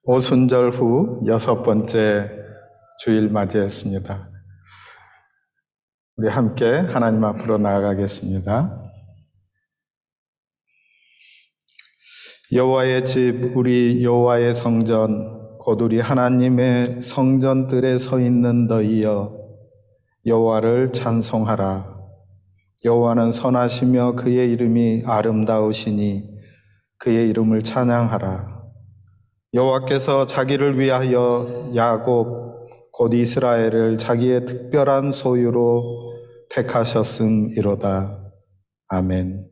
오순절 후 6번째 주일 맞이했습니다. 우리 함께 하나님 앞으로 나아가겠습니다. 여호와의 집, 우리 여호와의 성전, 곧 우리 하나님의 성전들에 서 있는 너희여, 여호와를 찬송하라. 여호와는 선하시며 그의 이름이 아름다우시니 그의 이름을 찬양하라. 여호와께서 자기를 위하여 야곱 곧 이스라엘을 자기의 특별한 소유로 택하셨음이로다. 아멘.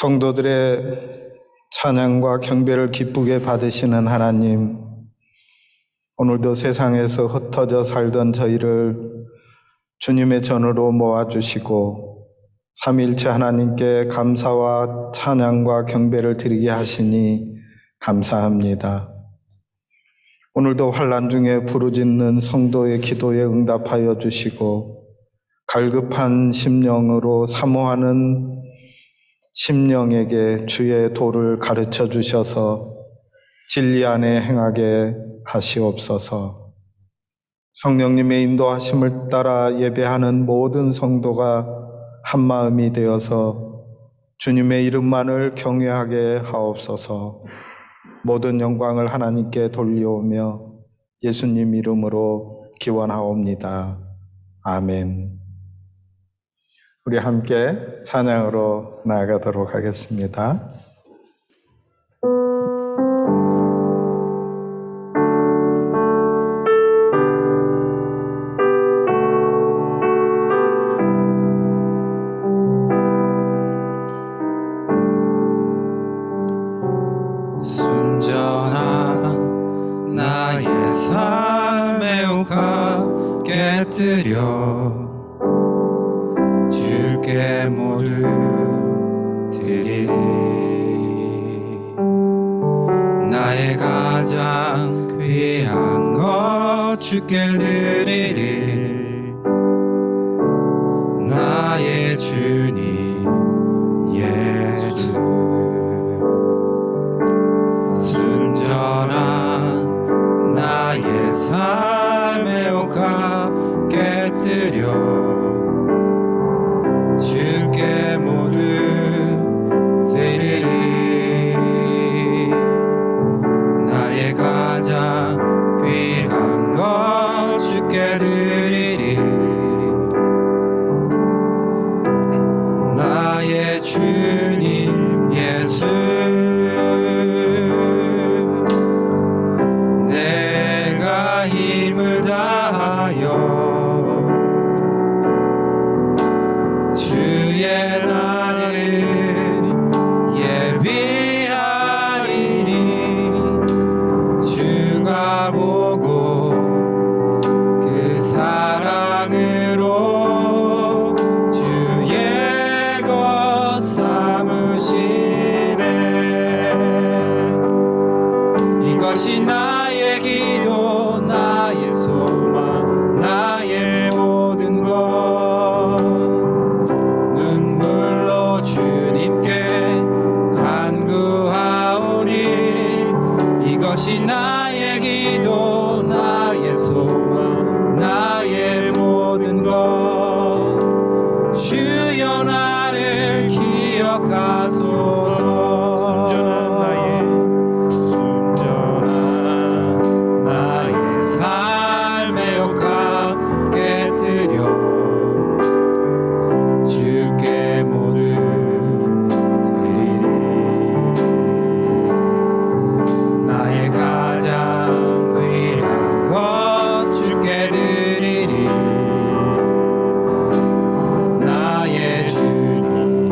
성도들의 찬양과 경배를 기쁘게 받으시는 하나님, 오늘도 세상에서 흩어져 살던 저희를 주님의 전으로 모아주시고 삼위일체 하나님께 감사와 찬양과 경배를 드리게 하시니 감사합니다. 오늘도 환난 중에 부르짖는 성도의 기도에 응답하여 주시고 갈급한 심령으로 사모하는 심령에게 주의 도를 가르쳐 주셔서 진리 안에 행하게 하시옵소서. 성령님의 인도하심을 따라 예배하는 모든 성도가 한마음이 되어서 주님의 이름만을 경외하게 하옵소서. 모든 영광을 하나님께 돌려오며 예수님 이름으로 기원하옵니다. 아멘. 우리 함께 찬양으로 나아가도록 하겠습니다. 순전한 나의 삶의 오가 깨뜨려 주께 모두 드리리. 나의 가장 귀한 것 주께 드리리. 나의 주님 예수. 순전한 나의 삶의 오가 깨뜨려 주께 모두 드리리. 나의 가장 귀한 것 주께 드리리. 나의 주님 예수. 내가 힘을 다하여 주의 날을 예비하리니 주가 보고 그 사랑으로 주의 것 삼으시네. 이것이 나의 기도, 나의 소망, 나의 모든 것. 눈물로 주님께 간구하오니 이것이 나의 기도, 나의 소망, 나의 모든 것. 주여 나를 기억하소서. 순전한 나의 삶의 오가 깨뜨려 주께 모두 드리리. 나의 가장 귀한 것 주께 드리리. 나의 주님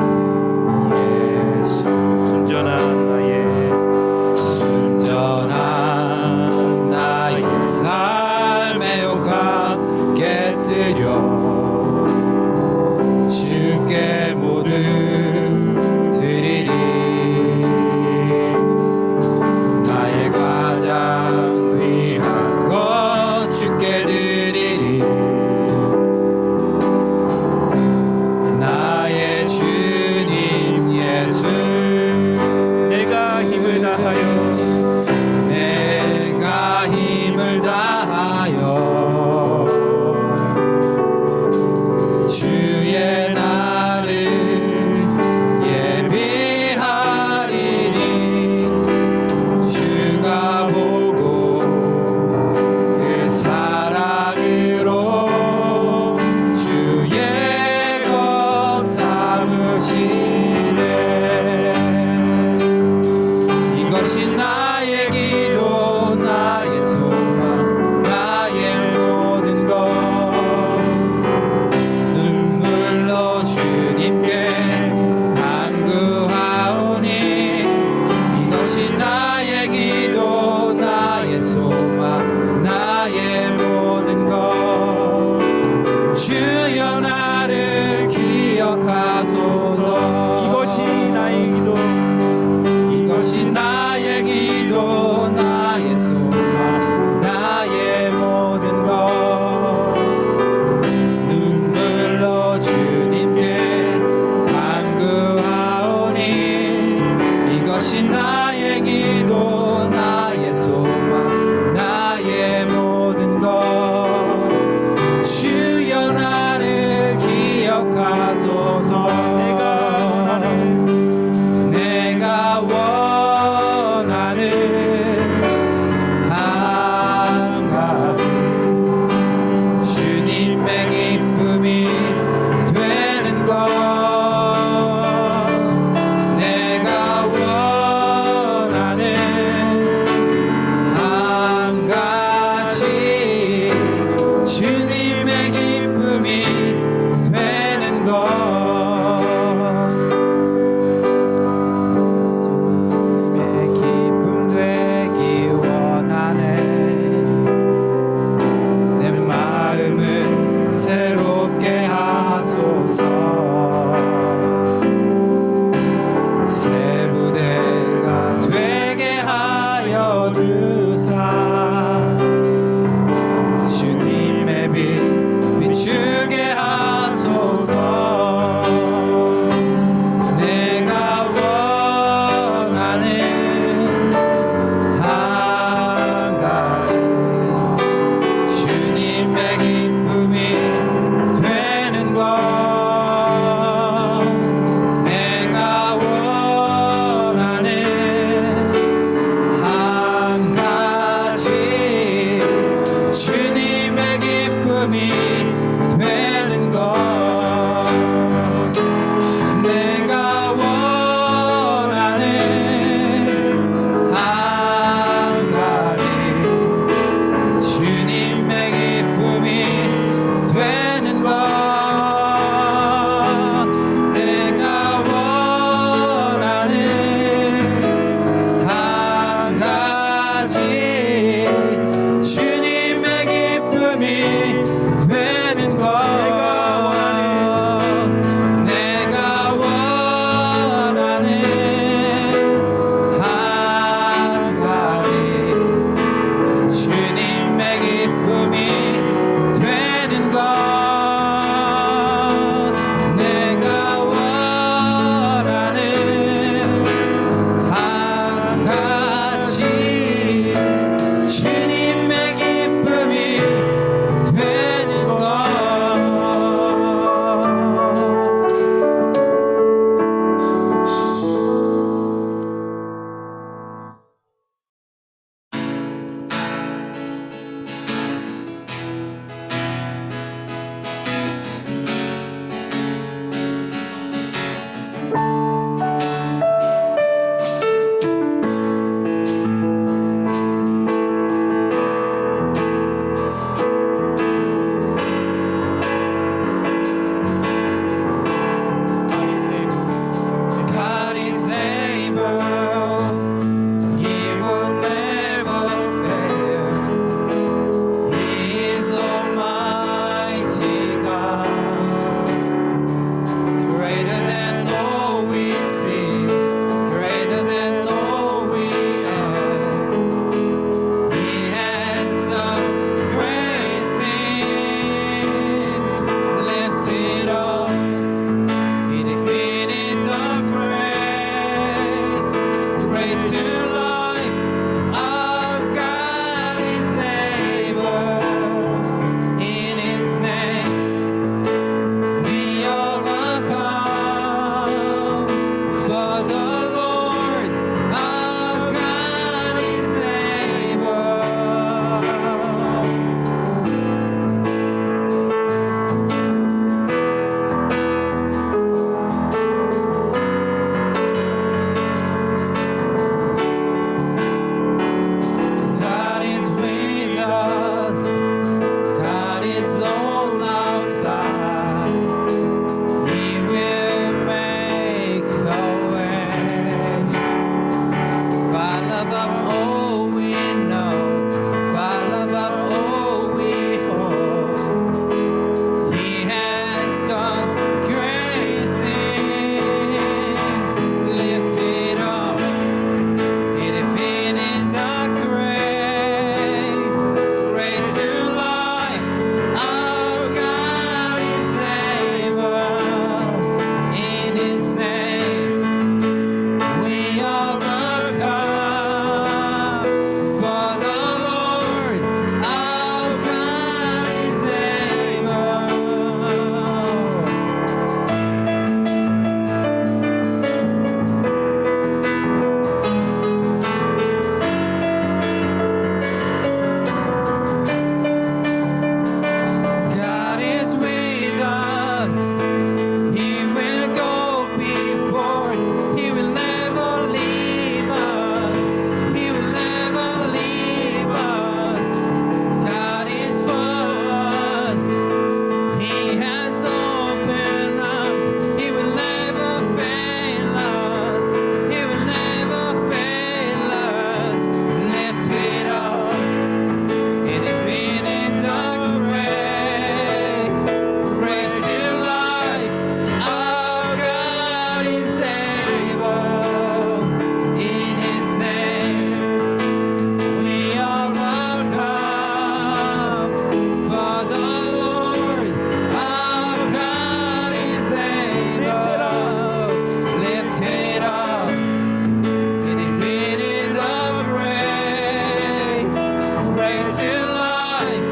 Praise to life,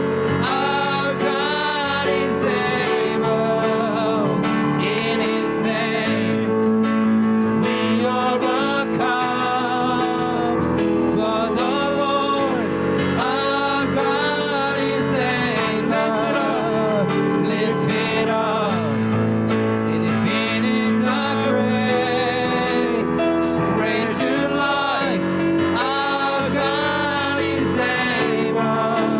our God is able. In His name we overcome. For the Lord, our God is able. Lift it up and defeated the grave. Praise to life, our God is able.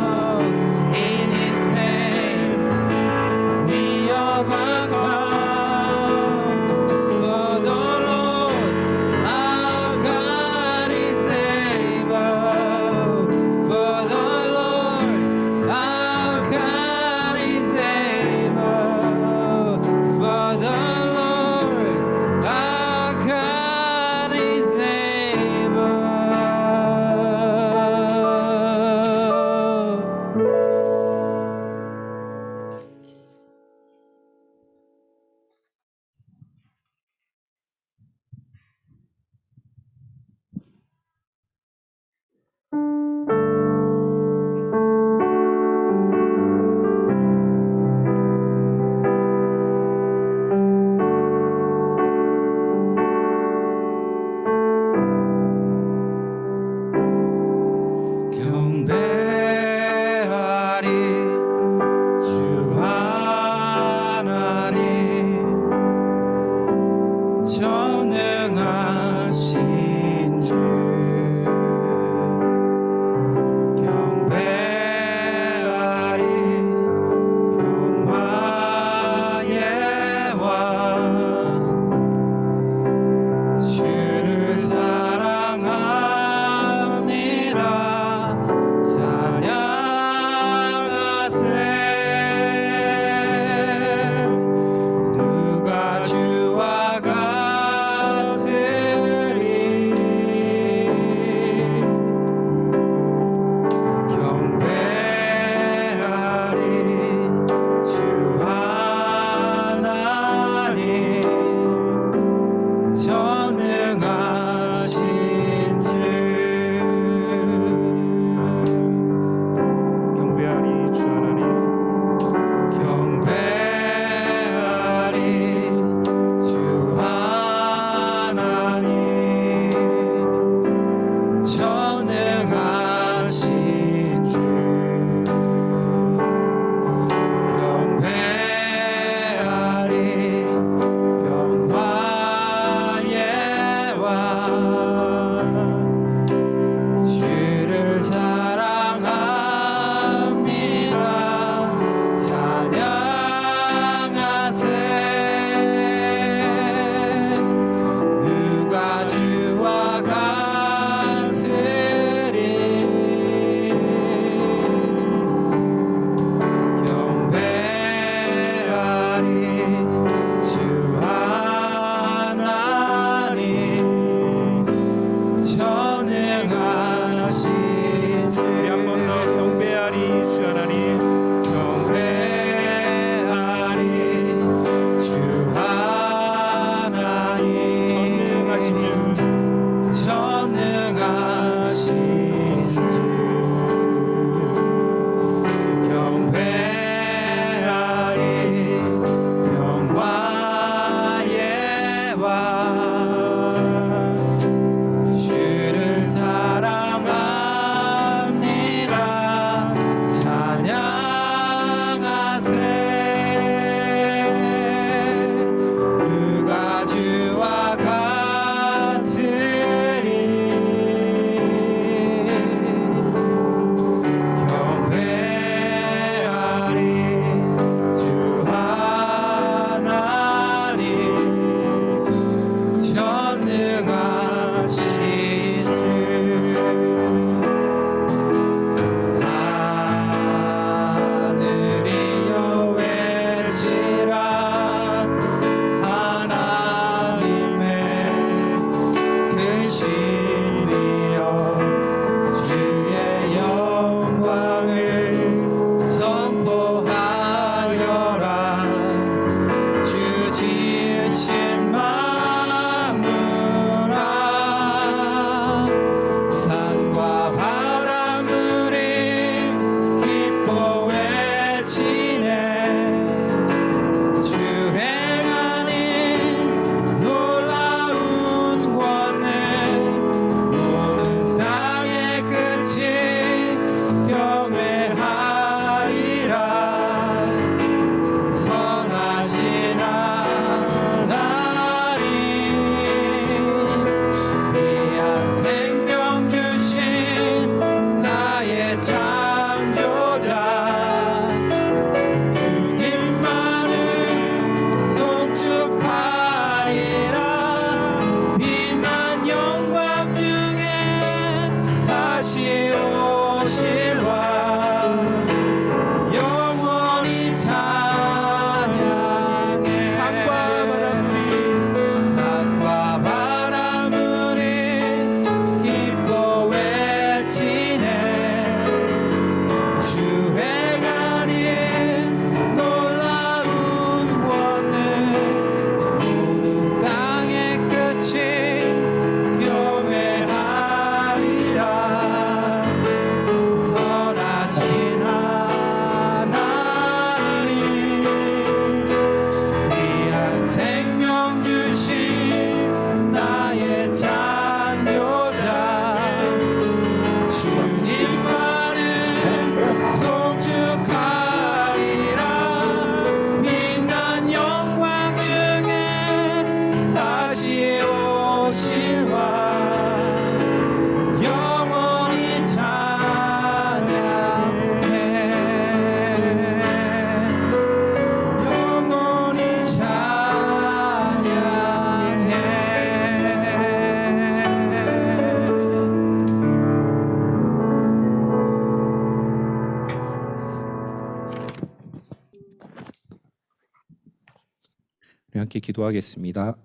우리 함께 기도하겠습니다.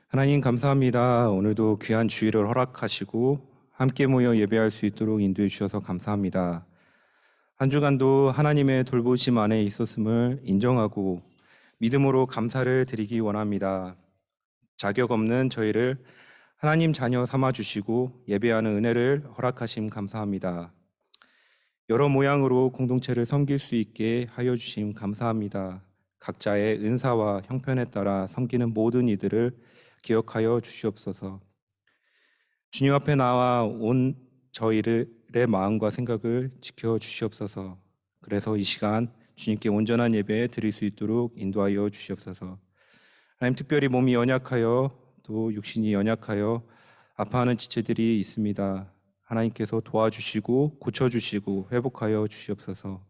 하나님 감사합니다. 오늘도 귀한 주일을 허락하시고 함께 모여 예배할 수 있도록 인도해 주셔서 감사합니다. 한 주간도 하나님의 돌보심 안에 있었음을 인정하고 믿음으로 감사를 드리기 원합니다. 자격 없는 저희를 하나님 자녀 삼아 주시고 예배하는 은혜를 허락하심 감사합니다. 여러 모양으로 공동체를 섬길 수 있게 하여 주심 감사합니다. 각자의 은사와 형편에 따라 섬기는 모든 이들을 기억하여 주시옵소서. 주님 앞에 나와 온 저희의 마음과 생각을 지켜 주시옵소서. 그래서 이 시간 주님께 온전한 예배 드릴 수 있도록 인도하여 주시옵소서. 하나님, 특별히 몸이 연약하여 또 육신이 연약하여 아파하는 지체들이 있습니다. 하나님께서 도와주시고 고쳐주시고 회복하여 주시옵소서.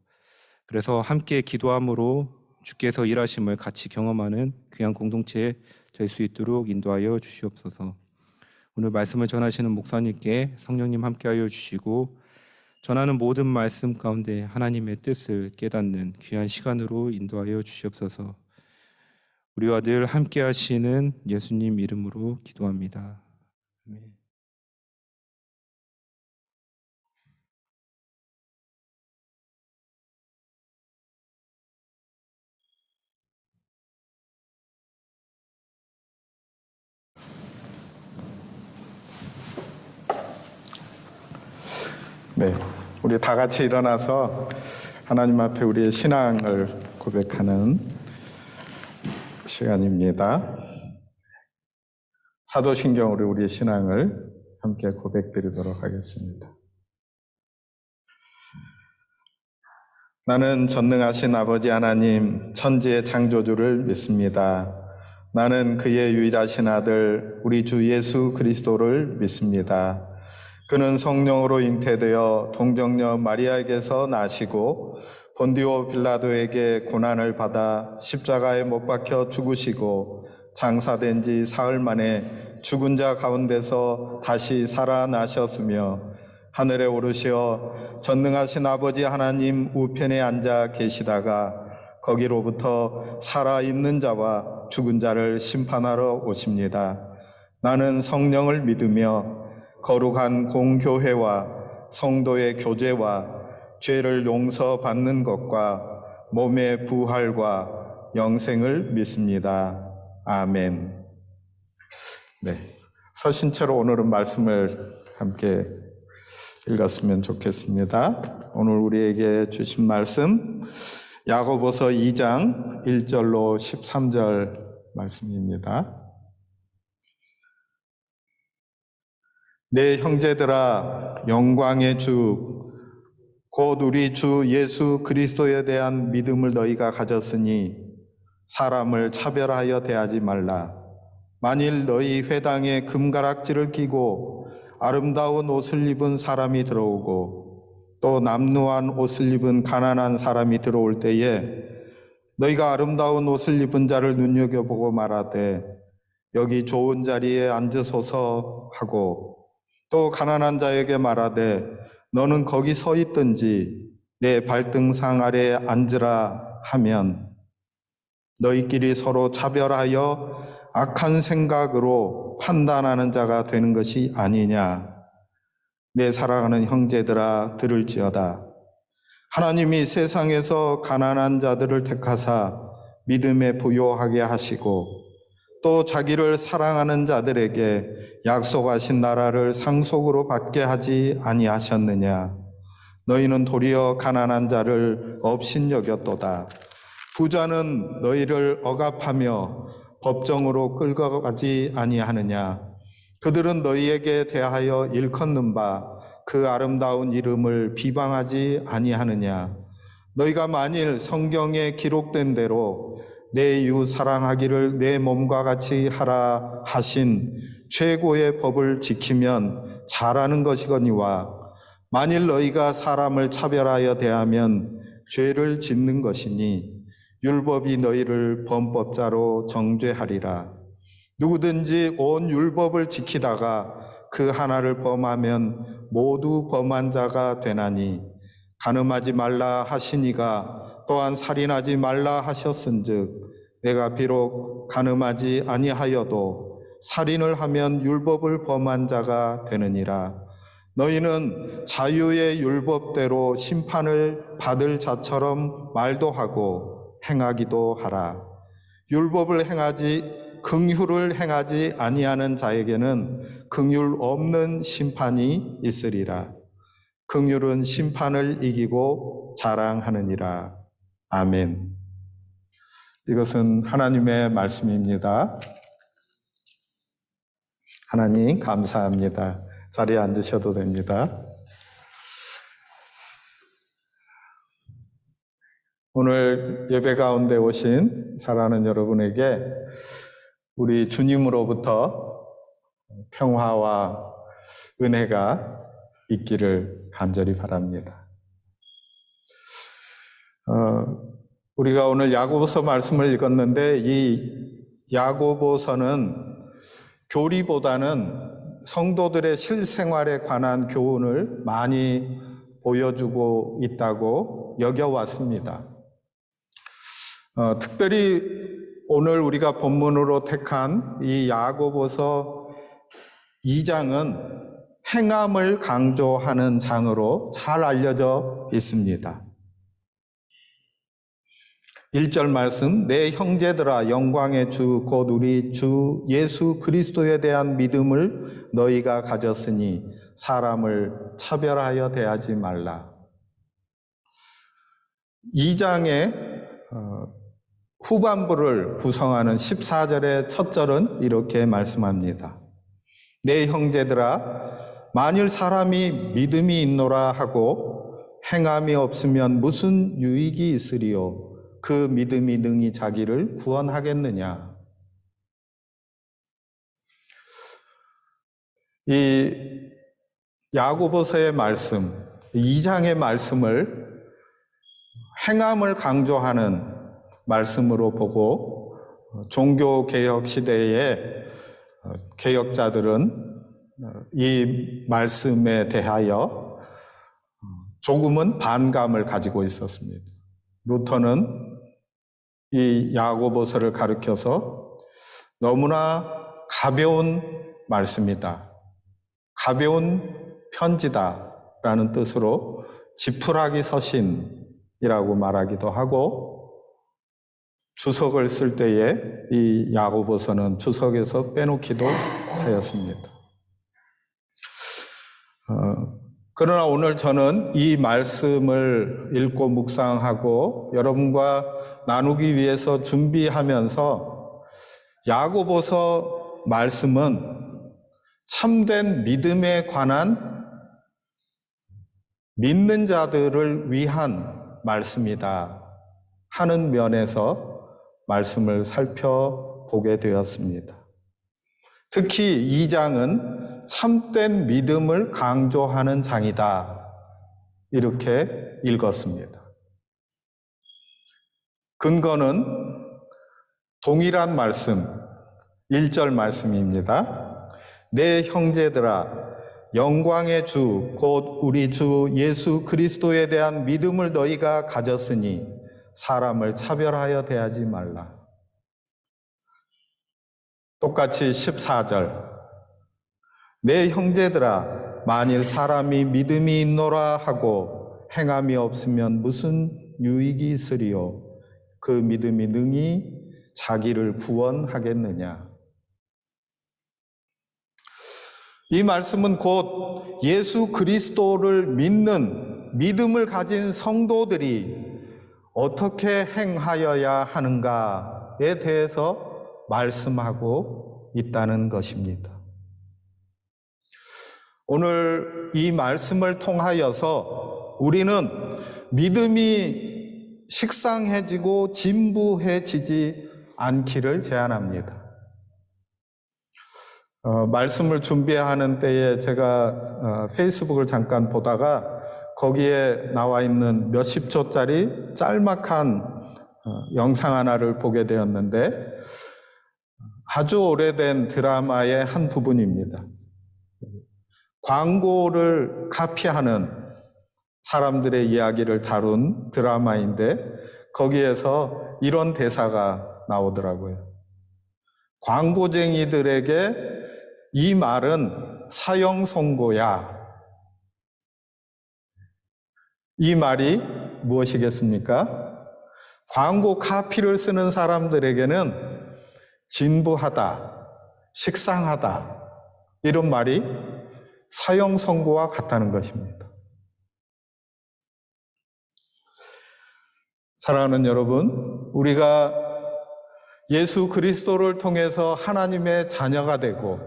그래서 함께 기도함으로 주께서 일하심을 같이 경험하는 귀한 공동체 될 수 있도록 인도하여 주시옵소서. 오늘 말씀을 전하시는 목사님께 성령님 함께하여 주시고 전하는 모든 말씀 가운데 하나님의 뜻을 깨닫는 귀한 시간으로 인도하여 주시옵소서. 우리와 늘 함께하시는 예수님 이름으로 기도합니다. 아멘. 네, 우리 다 같이 일어나서 하나님 앞에 우리의 신앙을 고백하는 시간입니다. 사도신경으로 우리의 신앙을 함께 고백드리도록 하겠습니다. 나는 전능하신 아버지 하나님, 천지의 창조주를 믿습니다. 나는 그의 유일하신 아들, 우리 주 예수 그리스도를 믿습니다. 그는 성령으로 잉태되어 동정녀 마리아에게서 나시고 본디오 빌라도에게 고난을 받아 십자가에 못 박혀 죽으시고 장사된 지 사흘 만에 죽은 자 가운데서 다시 살아나셨으며 하늘에 오르시어 전능하신 아버지 하나님 우편에 앉아 계시다가 거기로부터 살아있는 자와 죽은 자를 심판하러 오십니다. 나는 성령을 믿으며 거룩한 공교회와 성도의 교제와 죄를 용서받는 것과 몸의 부활과 영생을 믿습니다. 아멘. 네, 서신 채로 오늘은 말씀을 함께 읽었으면 좋겠습니다. 오늘 우리에게 주신 말씀 야고보서 2장 1절로 13절 말씀입니다. 내 형제들아, 영광의 주 곧 우리 주 예수 그리스도에 대한 믿음을 너희가 가졌으니 사람을 차별하여 대하지 말라. 만일 너희 회당에 금가락지를 끼고 아름다운 옷을 입은 사람이 들어오고 또 남루한 옷을 입은 가난한 사람이 들어올 때에 너희가 아름다운 옷을 입은 자를 눈여겨보고 말하되 여기 좋은 자리에 앉으소서 하고 또 가난한 자에게 말하되 너는 거기 서 있든지 내 발등상 아래 앉으라 하면 너희끼리 서로 차별하여 악한 생각으로 판단하는 자가 되는 것이 아니냐. 내 사랑하는 형제들아, 들을지어다. 하나님이 세상에서 가난한 자들을 택하사 믿음에 부요하게 하시고 또 자기를 사랑하는 자들에게 약속하신 나라를 상속으로 받게 하지 아니하셨느냐. 너희는 도리어 가난한 자를 업신여겼도다. 부자는 너희를 억압하며 법정으로 끌고 가지 아니하느냐. 그들은 너희에게 대하여 일컫는 바 그 아름다운 이름을 비방하지 아니하느냐. 너희가 만일 성경에 기록된 대로 내 이웃 사랑하기를 내 몸과 같이 하라 하신 최고의 법을 지키면 잘하는 것이거니와 만일 너희가 사람을 차별하여 대하면 죄를 짓는 것이니 율법이 너희를 범법자로 정죄하리라. 누구든지 온 율법을 지키다가 그 하나를 범하면 모두 범한 자가 되나니 간음하지 말라 하시니가 또한 살인하지 말라 하셨은즉 내가 비록 간음하지 아니하여도 살인을 하면 율법을 범한 자가 되느니라. 너희는 자유의 율법대로 심판을 받을 자처럼 말도 하고 행하기도 하라. 율법을 행하지 긍휼을 행하지 아니하는 자에게는 긍휼 없는 심판이 있으리라. 긍휼은 심판을 이기고 자랑하느니라. 아멘. 이것은 하나님의 말씀입니다. 하나님 감사합니다. 자리에 앉으셔도 됩니다. 오늘 예배 가운데 오신 사랑하는 여러분에게 우리 주님으로부터 평화와 은혜가 있기를 간절히 바랍니다. 우리가 오늘 야고보서 말씀을 읽었는데 이 야고보서는 교리보다는 성도들의 실생활에 관한 교훈을 많이 보여주고 있다고 여겨왔습니다. 특별히 오늘 우리가 본문으로 택한 이 야고보서 2장은 행함을 강조하는 장으로 잘 알려져 있습니다. 1절 말씀, 내 형제들아 영광의 주 곧 우리 주 예수 그리스도에 대한 믿음을 너희가 가졌으니 사람을 차별하여 대하지 말라. 2장의 후반부를 구성하는 14절의 첫 절은 이렇게 말씀합니다. 내 형제들아 만일 사람이 믿음이 있노라 하고 행함이 없으면 무슨 유익이 있으리요? 그 믿음이 능히 자기를 구원하겠느냐? 이 야고보서의 말씀, 2장의 말씀을 행함을 강조하는 말씀으로 보고 종교개혁 시대의 개혁자들은 이 말씀에 대하여 조금은 반감을 가지고 있었습니다. 루터는 이 야고보서를 가리켜서 너무나 가벼운 말씀이다, 가벼운 편지다라는 뜻으로 지푸라기 서신이라고 말하기도 하고, 주석을 쓸 때에 이 야고보서는 주석에서 빼놓기도 하였습니다. 그러나 오늘 저는 이 말씀을 읽고 묵상하고 여러분과 나누기 위해서 준비하면서 야고보서 말씀은 참된 믿음에 관한 믿는 자들을 위한 말씀이다 하는 면에서 말씀을 살펴보게 되었습니다. 특히 2장은 참된 믿음을 강조하는 장이다, 이렇게 읽었습니다. 근거는 동일한 말씀, 1절 말씀입니다. 내 형제들아 영광의 주 곧 우리 주 예수 그리스도에 대한 믿음을 너희가 가졌으니 사람을 차별하여 대하지 말라. 똑같이 14절, 내 형제들아 만일 사람이 믿음이 있노라 하고 행함이 없으면 무슨 유익이 있으리요? 그 믿음이 능히 자기를 구원하겠느냐? 이 말씀은 곧 예수 그리스도를 믿는 믿음을 가진 성도들이 어떻게 행하여야 하는가에 대해서 말씀하고 있다는 것입니다. 오늘 이 말씀을 통하여서 우리는 믿음이 식상해지고 진부해지지 않기를 제안합니다. 말씀을 준비하는 때에 제가 페이스북을 잠깐 보다가 거기에 나와 있는 몇십 초짜리 짤막한 영상 하나를 보게 되었는데 아주 오래된 드라마의 한 부분입니다. 광고를 카피하는 사람들의 이야기를 다룬 드라마인데 거기에서 이런 대사가 나오더라고요. 광고쟁이들에게 이 말은 사형 선고야. 이 말이 무엇이겠습니까? 광고 카피를 쓰는 사람들에게는 진부하다, 식상하다, 이런 말이 사형 선고와 같다는 것입니다. 사랑하는 여러분, 우리가 예수 그리스도를 통해서 하나님의 자녀가 되고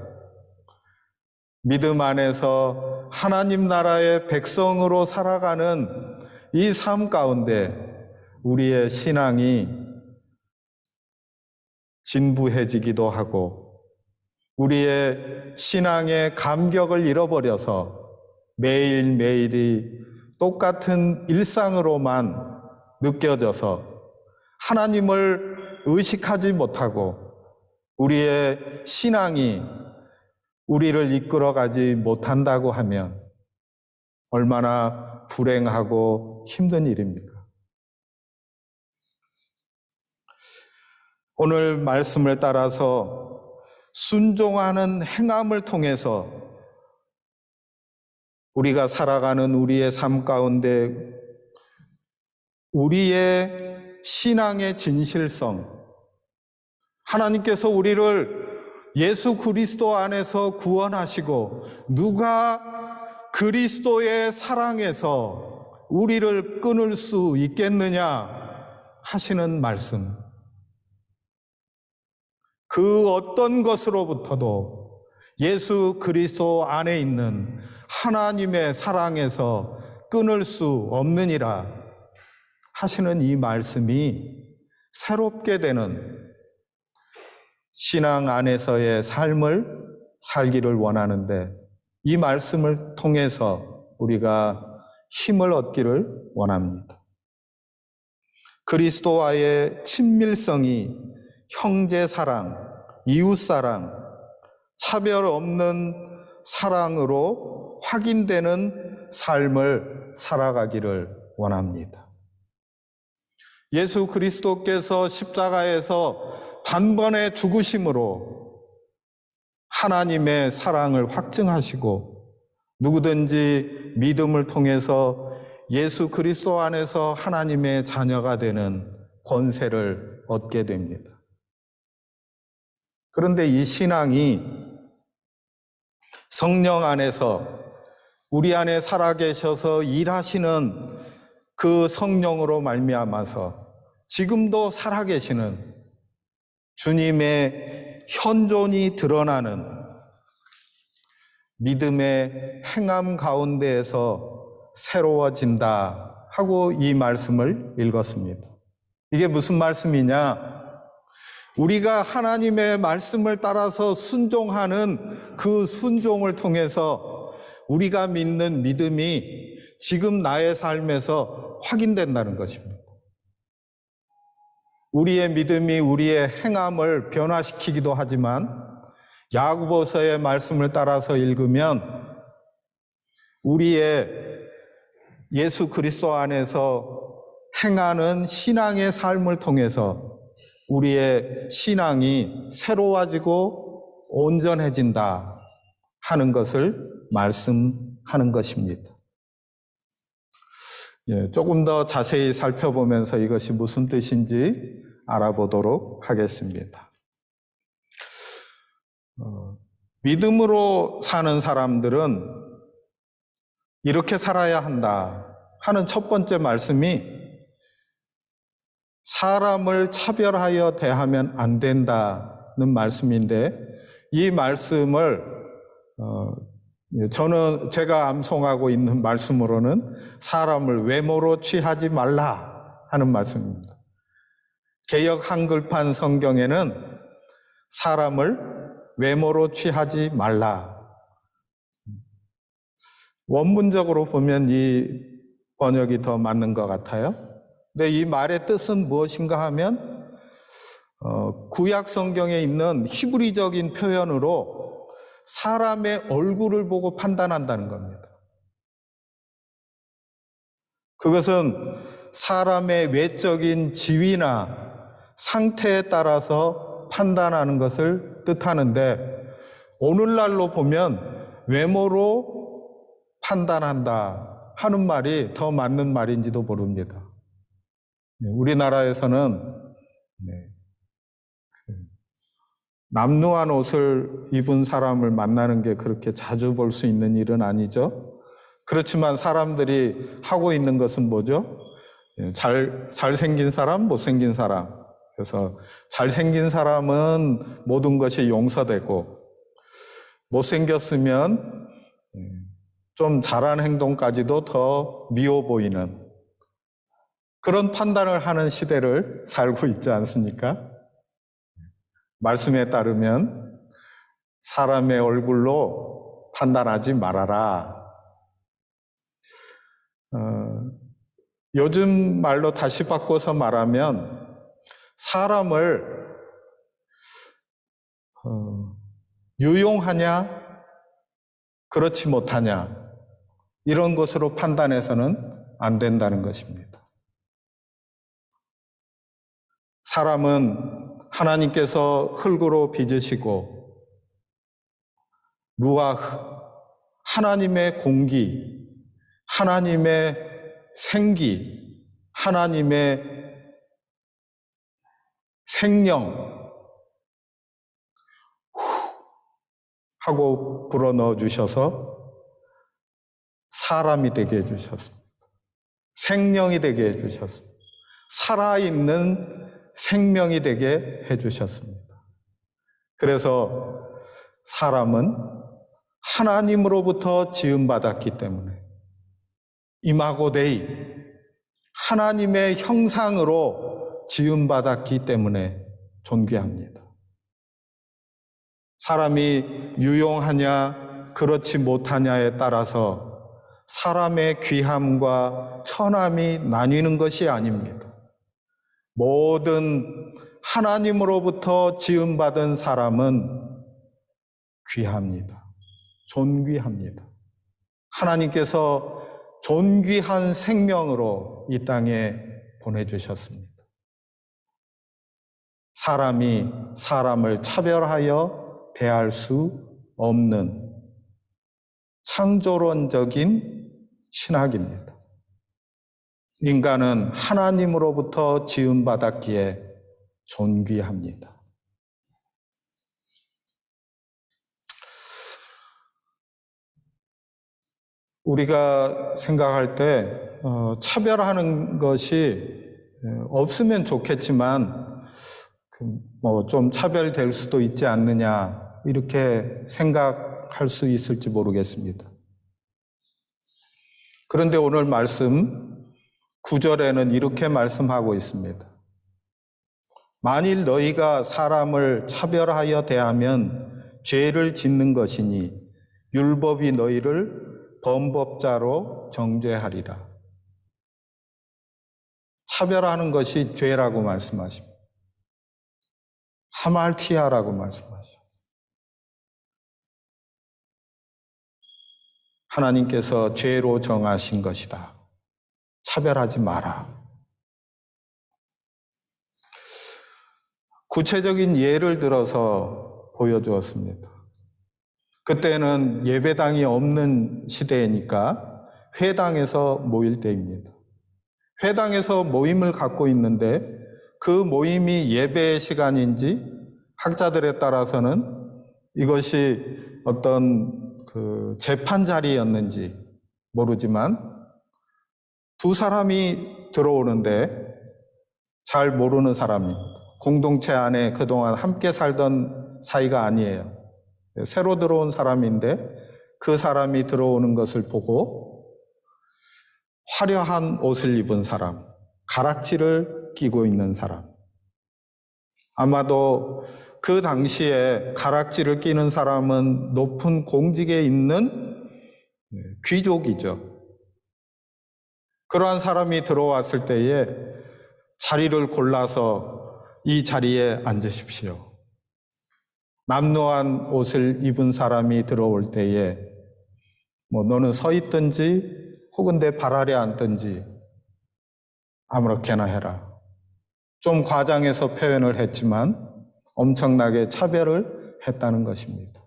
믿음 안에서 하나님 나라의 백성으로 살아가는 이 삶 가운데 우리의 신앙이 진부해지기도 하고 우리의 신앙의 감격을 잃어버려서 매일매일이 똑같은 일상으로만 느껴져서 하나님을 의식하지 못하고 우리의 신앙이 우리를 이끌어가지 못한다고 하면 얼마나 불행하고 힘든 일입니까? 오늘 말씀을 따라서 순종하는 행함을 통해서 우리가 살아가는 우리의 삶 가운데 우리의 신앙의 진실성, 하나님께서 우리를 예수 그리스도 안에서 구원하시고 누가 그리스도의 사랑에서 우리를 끊을 수 있겠느냐 하시는 말씀. 그 어떤 것으로부터도 예수 그리스도 안에 있는 하나님의 사랑에서 끊을 수 없느니라 하시는 이 말씀이 새롭게 되는 신앙 안에서의 삶을 살기를 원하는데 이 말씀을 통해서 우리가 힘을 얻기를 원합니다. 그리스도와의 친밀성이 형제 사랑, 이웃 사랑, 차별 없는 사랑으로 확인되는 삶을 살아가기를 원합니다. 예수 그리스도께서 십자가에서 단번에 죽으심으로 하나님의 사랑을 확증하시고 누구든지 믿음을 통해서 예수 그리스도 안에서 하나님의 자녀가 되는 권세를 얻게 됩니다. 그런데 이 신앙이 성령 안에서 우리 안에 살아계셔서 일하시는 그 성령으로 말미암아서 지금도 살아계시는 주님의 현존이 드러나는 믿음의 행함 가운데에서 새로워진다 하고 이 말씀을 읽었습니다. 이게 무슨 말씀이냐? 우리가 하나님의 말씀을 따라서 순종하는 그 순종을 통해서 우리가 믿는 믿음이 지금 나의 삶에서 확인된다는 것입니다. 우리의 믿음이 우리의 행함을 변화시키기도 하지만 야고보서의 말씀을 따라서 읽으면 우리의 예수 그리스도 안에서 행하는 신앙의 삶을 통해서 우리의 신앙이 새로워지고 온전해진다 하는 것을 말씀하는 것입니다. 조금 더 자세히 살펴보면서 이것이 무슨 뜻인지 알아보도록 하겠습니다. 믿음으로 사는 사람들은 이렇게 살아야 한다 하는 첫 번째 말씀이 사람을 차별하여 대하면 안 된다는 말씀인데 이 말씀을 제가 암송하고 있는 말씀으로는 사람을 외모로 취하지 말라 하는 말씀입니다. 개역 한글판 성경에는 사람을 외모로 취하지 말라. 원문적으로 보면 이 번역이 더 맞는 것 같아요. 근데 이 말의 뜻은 무엇인가 하면 구약 성경에 있는 히브리적인 표현으로 사람의 얼굴을 보고 판단한다는 겁니다. 그것은 사람의 외적인 지위나 상태에 따라서 판단하는 것을 뜻하는데, 오늘날로 보면 외모로 판단한다 하는 말이 더 맞는 말인지도 모릅니다. 우리나라에서는 남루한 옷을 입은 사람을 만나는 게 그렇게 자주 볼 수 있는 일은 아니죠. 그렇지만 사람들이 하고 있는 것은 뭐죠? 잘생긴 사람, 못생긴 사람. 그래서 잘생긴 사람은 모든 것이 용서되고, 못생겼으면 좀 잘한 행동까지도 더 미워 보이는 그런 판단을 하는 시대를 살고 있지 않습니까? 말씀에 따르면 사람의 얼굴로 판단하지 말아라. 요즘 말로 다시 바꿔서 말하면 사람을 유용하냐, 그렇지 못하냐, 이런 것으로 판단해서는 안 된다는 것입니다. 사람은 하나님께서 흙으로 빚으시고 루아흐, 하나님의 공기, 하나님의 생기, 하나님의 생명 하고 불어넣어 주셔서 사람이 되게 해주셨습니다. 생명이 되게 해주셨습니다. 살아있는 생명이 되게 해주셨습니다. 그래서 사람은 하나님으로부터 지음받았기 때문에 이마고 데이, 하나님의 형상으로 지음받았기 때문에 존귀합니다. 사람이 유용하냐 그렇지 못하냐에 따라서 사람의 귀함과 천함이 나뉘는 것이 아닙니다. 모든 하나님으로부터 지음받은 사람은 귀합니다. 존귀합니다. 하나님께서 존귀한 생명으로 이 땅에 보내주셨습니다. 사람이 사람을 차별하여 대할 수 없는 창조론적인 신학입니다. 인간은 하나님으로부터 지음받았기에 존귀합니다. 우리가 생각할 때 차별하는 것이 없으면 좋겠지만 좀 차별될 수도 있지 않느냐 이렇게 생각할 수 있을지 모르겠습니다. 그런데 오늘 말씀 9절에는 이렇게 말씀하고 있습니다. 만일 너희가 사람을 차별하여 대하면 죄를 짓는 것이니 율법이 너희를 범법자로 정죄하리라. 차별하는 것이 죄라고 말씀하십니다. 하말티아라고 말씀하십니다. 하나님께서 죄로 정하신 것이다. 차별하지 마라. 구체적인 예를 들어서 보여주었습니다. 그때는 예배당이 없는 시대이니까 회당에서 모일 때입니다. 회당에서 모임을 갖고 있는데 그 모임이 예배의 시간인지 학자들에 따라서는 이것이 어떤 재판 자리였는지 모르지만 두 사람이 들어오는데 잘 모르는 사람입니다. 공동체 안에 그동안 함께 살던 사이가 아니에요. 새로 들어온 사람인데 그 사람이 들어오는 것을 보고 화려한 옷을 입은 사람, 가락지를 끼고 있는 사람. 아마도 그 당시에 가락지를 끼는 사람은 높은 공직에 있는 귀족이죠. 그러한 사람이 들어왔을 때에 자리를 골라서 이 자리에 앉으십시오. 남루한 옷을 입은 사람이 들어올 때에 너는 서 있든지 혹은 내 발 아래 앉든지 아무렇게나 해라. 좀 과장해서 표현을 했지만 엄청나게 차별을 했다는 것입니다.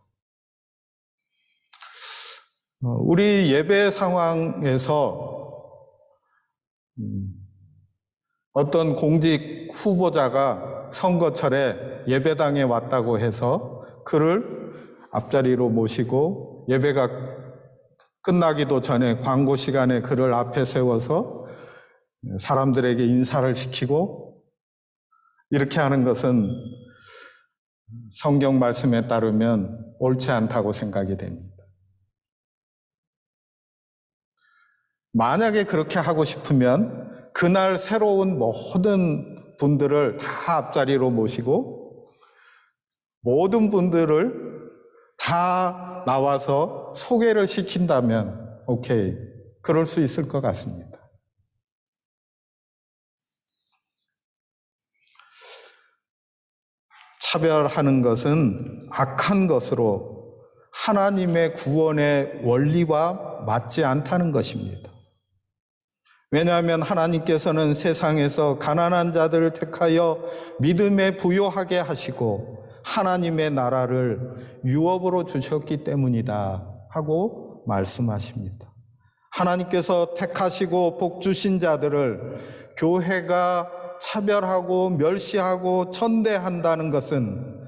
우리 예배 상황에서 어떤 공직 후보자가 선거철에 예배당에 왔다고 해서 그를 앞자리로 모시고 예배가 끝나기도 전에 광고 시간에 그를 앞에 세워서 사람들에게 인사를 시키고 이렇게 하는 것은 성경 말씀에 따르면 옳지 않다고 생각이 됩니다. 만약에 그렇게 하고 싶으면 그날 새로운 모든 분들을 다 앞자리로 모시고 모든 분들을 다 나와서 소개를 시킨다면 오케이, 그럴 수 있을 것 같습니다. 차별하는 것은 악한 것으로 하나님의 구원의 원리와 맞지 않다는 것입니다. 왜냐하면 하나님께서는 세상에서 가난한 자들을 택하여 믿음에 부요하게 하시고 하나님의 나라를 유업으로 주셨기 때문이다 하고 말씀하십니다. 하나님께서 택하시고 복 주신 자들을 교회가 차별하고 멸시하고 천대한다는 것은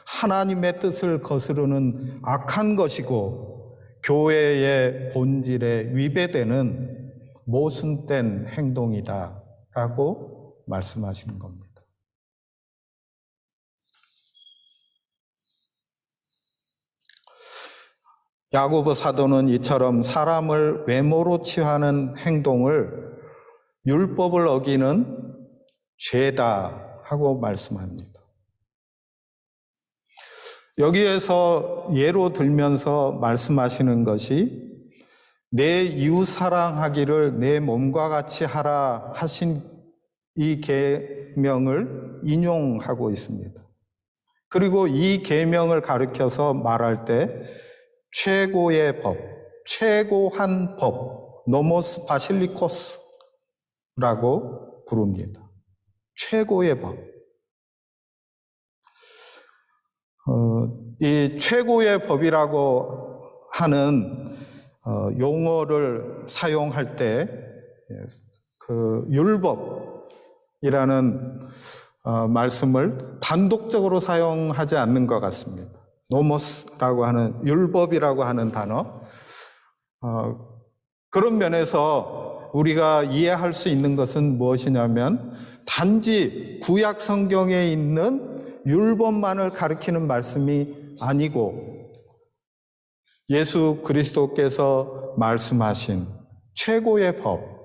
하나님의 뜻을 거스르는 악한 것이고 교회의 본질에 위배되는 모순된 행동이다 라고 말씀하시는 겁니다. 야고보 사도는 이처럼 사람을 외모로 취하는 행동을 율법을 어기는 죄다 하고 말씀합니다. 여기에서 예로 들면서 말씀하시는 것이 내 이웃 사랑하기를 내 몸과 같이 하라 하신 이 계명을 인용하고 있습니다. 그리고 이 계명을 가르쳐서 말할 때 최고의 법, 최고한 법, 노모스 바실리코스라고 부릅니다. 최고의 법. 이 최고의 법이라고 하는 용어를 사용할 때 그 율법이라는 말씀을 단독적으로 사용하지 않는 것 같습니다. 노모스라고 하는 율법이라고 하는 단어, 그런 면에서 우리가 이해할 수 있는 것은 무엇이냐면 단지 구약 성경에 있는 율법만을 가리키는 말씀이 아니고 예수 그리스도께서 말씀하신 최고의 법,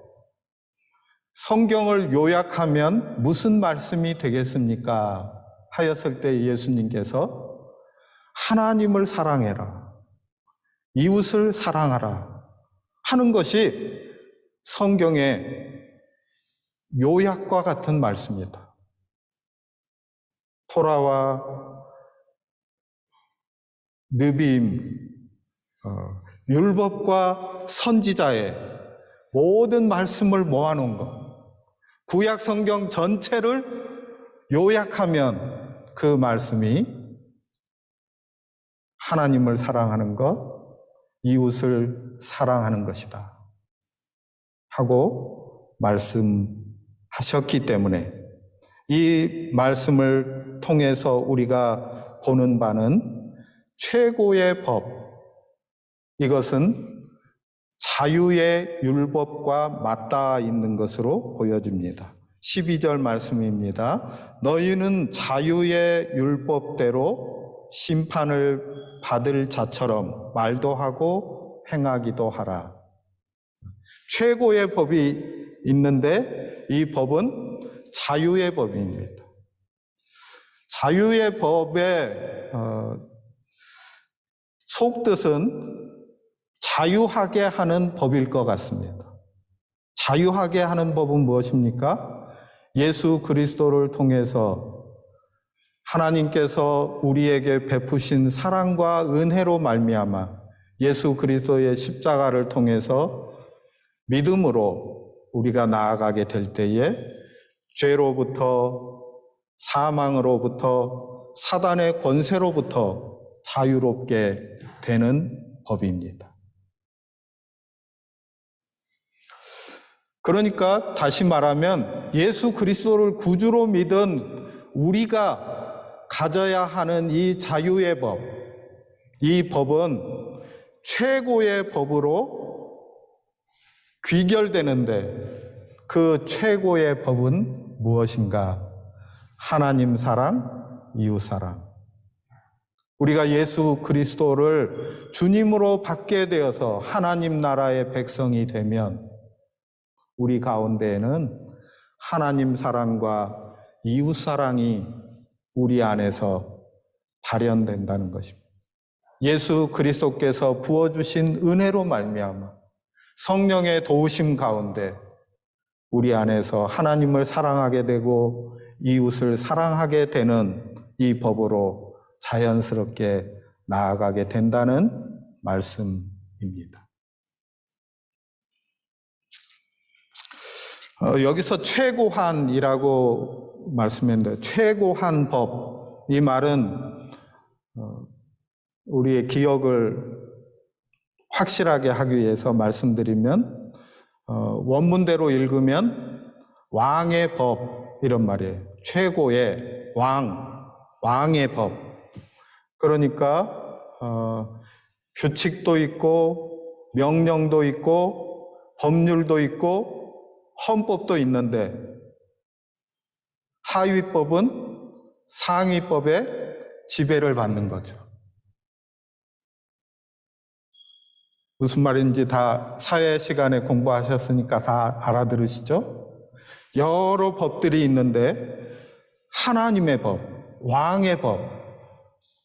성경을 요약하면 무슨 말씀이 되겠습니까? 하였을 때 예수님께서 하나님을 사랑해라, 이웃을 사랑하라 하는 것이 성경의 요약과 같은 말씀이다. 토라와 느비임, 율법과 선지자의 모든 말씀을 모아놓은 것, 구약 성경 전체를 요약하면 그 말씀이 하나님을 사랑하는 것, 이웃을 사랑하는 것이다 하고 말씀하셨기 때문에 이 말씀을 통해서 우리가 보는 바는 최고의 법, 이것은 자유의 율법과 맞닿아 있는 것으로 보여집니다. 12절 말씀입니다. 너희는 자유의 율법대로 심판을 받을 자처럼 말도 하고 행하기도 하라. 최고의 법이 있는데 이 법은 자유의 법입니다. 자유의 법의 속뜻은 자유하게 하는 법일 것 같습니다. 자유하게 하는 법은 무엇입니까? 예수 그리스도를 통해서 하나님께서 우리에게 베푸신 사랑과 은혜로 말미암아 예수 그리스도의 십자가를 통해서 믿음으로 우리가 나아가게 될 때에 죄로부터, 사망으로부터, 사단의 권세로부터 자유롭게 되는 법입니다. 그러니까 다시 말하면 예수 그리스도를 구주로 믿은 우리가 가져야 하는 이 자유의 법, 이 법은 최고의 법으로 귀결되는데 그 최고의 법은 무엇인가? 하나님 사랑, 이웃 사랑. 우리가 예수 그리스도를 주님으로 받게 되어서 하나님 나라의 백성이 되면 우리 가운데에는 하나님 사랑과 이웃 사랑이 우리 안에서 발현된다는 것입니다. 예수 그리스도께서 부어주신 은혜로 말미암아 성령의 도우심 가운데 우리 안에서 하나님을 사랑하게 되고 이웃을 사랑하게 되는 이 법으로 자연스럽게 나아가게 된다는 말씀입니다. 여기서 최고한이라고 말씀했는데 최고한 법, 이 말은 우리의 기억을 확실하게 하기 위해서 말씀드리면 원문대로 읽으면 왕의 법 이런 말이에요. 최고의 왕의 법. 그러니까 규칙도 있고 명령도 있고 법률도 있고 헌법도 있는데 하위법은 상위법의 지배를 받는 거죠. 무슨 말인지 다 사회 시간에 공부하셨으니까 다 알아들으시죠? 여러 법들이 있는데 하나님의 법, 왕의 법,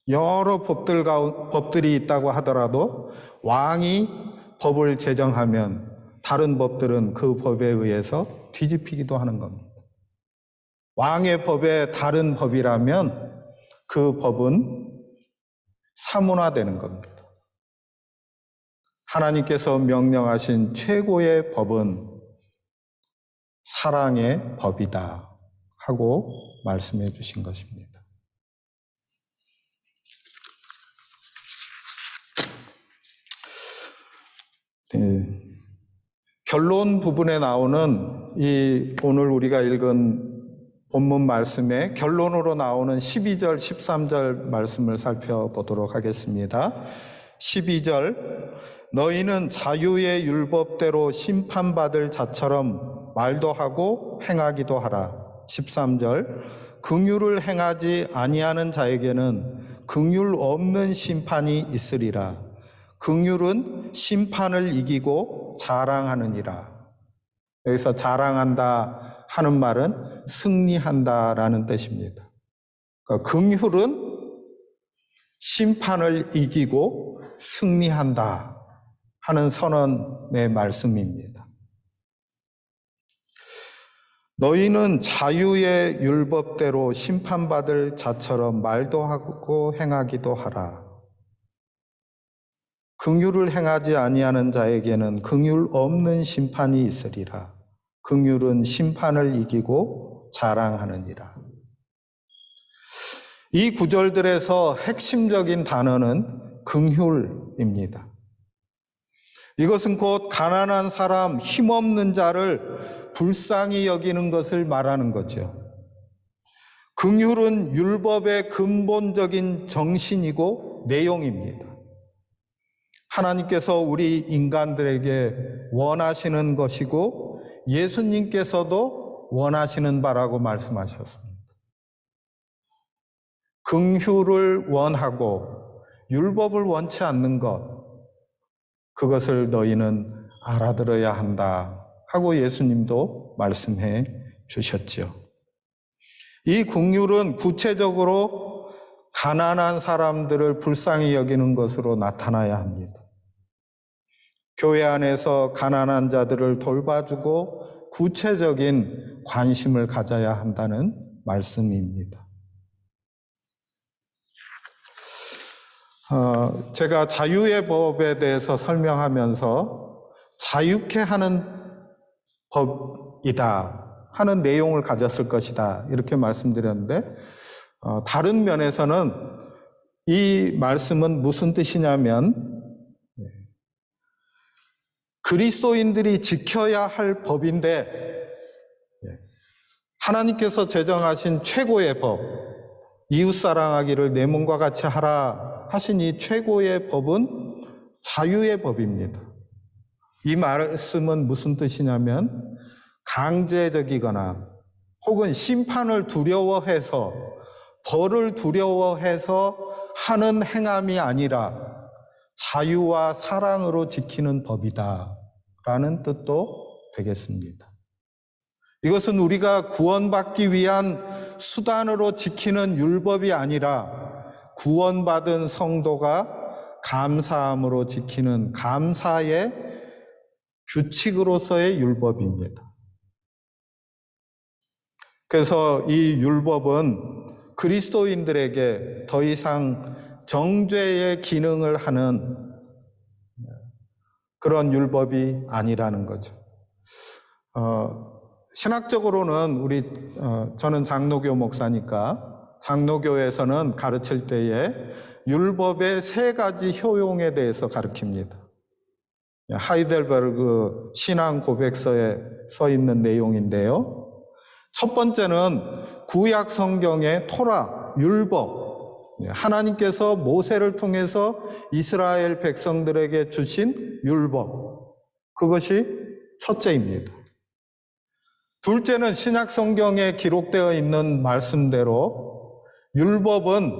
여러 법들이 있다고 하더라도 왕이 법을 제정하면 다른 법들은 그 법에 의해서 뒤집히기도 하는 겁니다. 왕의 법에 다른 법이라면 그 법은 사문화되는 겁니다. 하나님께서 명령하신 최고의 법은 사랑의 법이다 하고 말씀해 주신 것입니다. 네. 결론 부분에 나오는 이 오늘 우리가 읽은 본문 말씀의 결론으로 나오는 12절, 13절 말씀을 살펴보도록 하겠습니다. 12절, 너희는 자유의 율법대로 심판받을 자처럼 말도 하고 행하기도 하라. 13절, 긍휼을 행하지 아니하는 자에게는 긍휼 없는 심판이 있으리라. 긍휼은 심판을 이기고 자랑하느니라. 여기서 자랑한다 하는 말은 승리한다라는 뜻입니다. 그러니까 긍휼은 심판을 이기고 승리한다 하는 선언의 말씀입니다. 너희는 자유의 율법대로 심판받을 자처럼 말도 하고 행하기도 하라. 긍휼을 행하지 아니하는 자에게는 긍휼 없는 심판이 있으리라. 긍휼은 심판을 이기고 자랑하느니라. 이 구절들에서 핵심적인 단어는 긍휼입니다. 이것은 곧 가난한 사람, 힘없는 자를 불쌍히 여기는 것을 말하는 거죠. 긍휼은 율법의 근본적인 정신이고 내용입니다. 하나님께서 우리 인간들에게 원하시는 것이고 예수님께서도 원하시는 바라고 말씀하셨습니다. 긍휼을 원하고 율법을 원치 않는 것, 그것을 너희는 알아들어야 한다 하고 예수님도 말씀해 주셨죠. 이 긍휼은 구체적으로 가난한 사람들을 불쌍히 여기는 것으로 나타나야 합니다. 교회 안에서 가난한 자들을 돌봐주고 구체적인 관심을 가져야 한다는 말씀입니다. 제가 자유의 법에 대해서 설명하면서 자유케 하는 법이다 하는 내용을 가졌을 것이다 이렇게 말씀드렸는데 다른 면에서는 이 말씀은 무슨 뜻이냐면 그리스도인들이 지켜야 할 법인데 하나님께서 제정하신 최고의 법, 이웃사랑하기를 내 몸과 같이 하라 하신 이 최고의 법은 자유의 법입니다. 이 말씀은 무슨 뜻이냐면 강제적이거나 혹은 심판을 두려워해서 벌을 두려워해서 하는 행함이 아니라 자유와 사랑으로 지키는 법이다 라는 뜻도 되겠습니다. 이것은 우리가 구원받기 위한 수단으로 지키는 율법이 아니라 구원받은 성도가 감사함으로 지키는 감사의 규칙으로서의 율법입니다. 그래서 이 율법은 그리스도인들에게 더 이상 정죄의 기능을 하는 그런 율법이 아니라는 거죠. 신학적으로는 저는 장로교 목사니까 장로교에서는 가르칠 때에 율법의 3가지 효용에 대해서 가르칩니다. 하이델베르그 신앙 고백서에 써 있는 내용인데요. 첫 번째는 구약 성경의 토라, 율법, 하나님께서 모세를 통해서 이스라엘 백성들에게 주신 율법, 그것이 첫째입니다. 둘째는 신약 성경에 기록되어 있는 말씀대로 율법은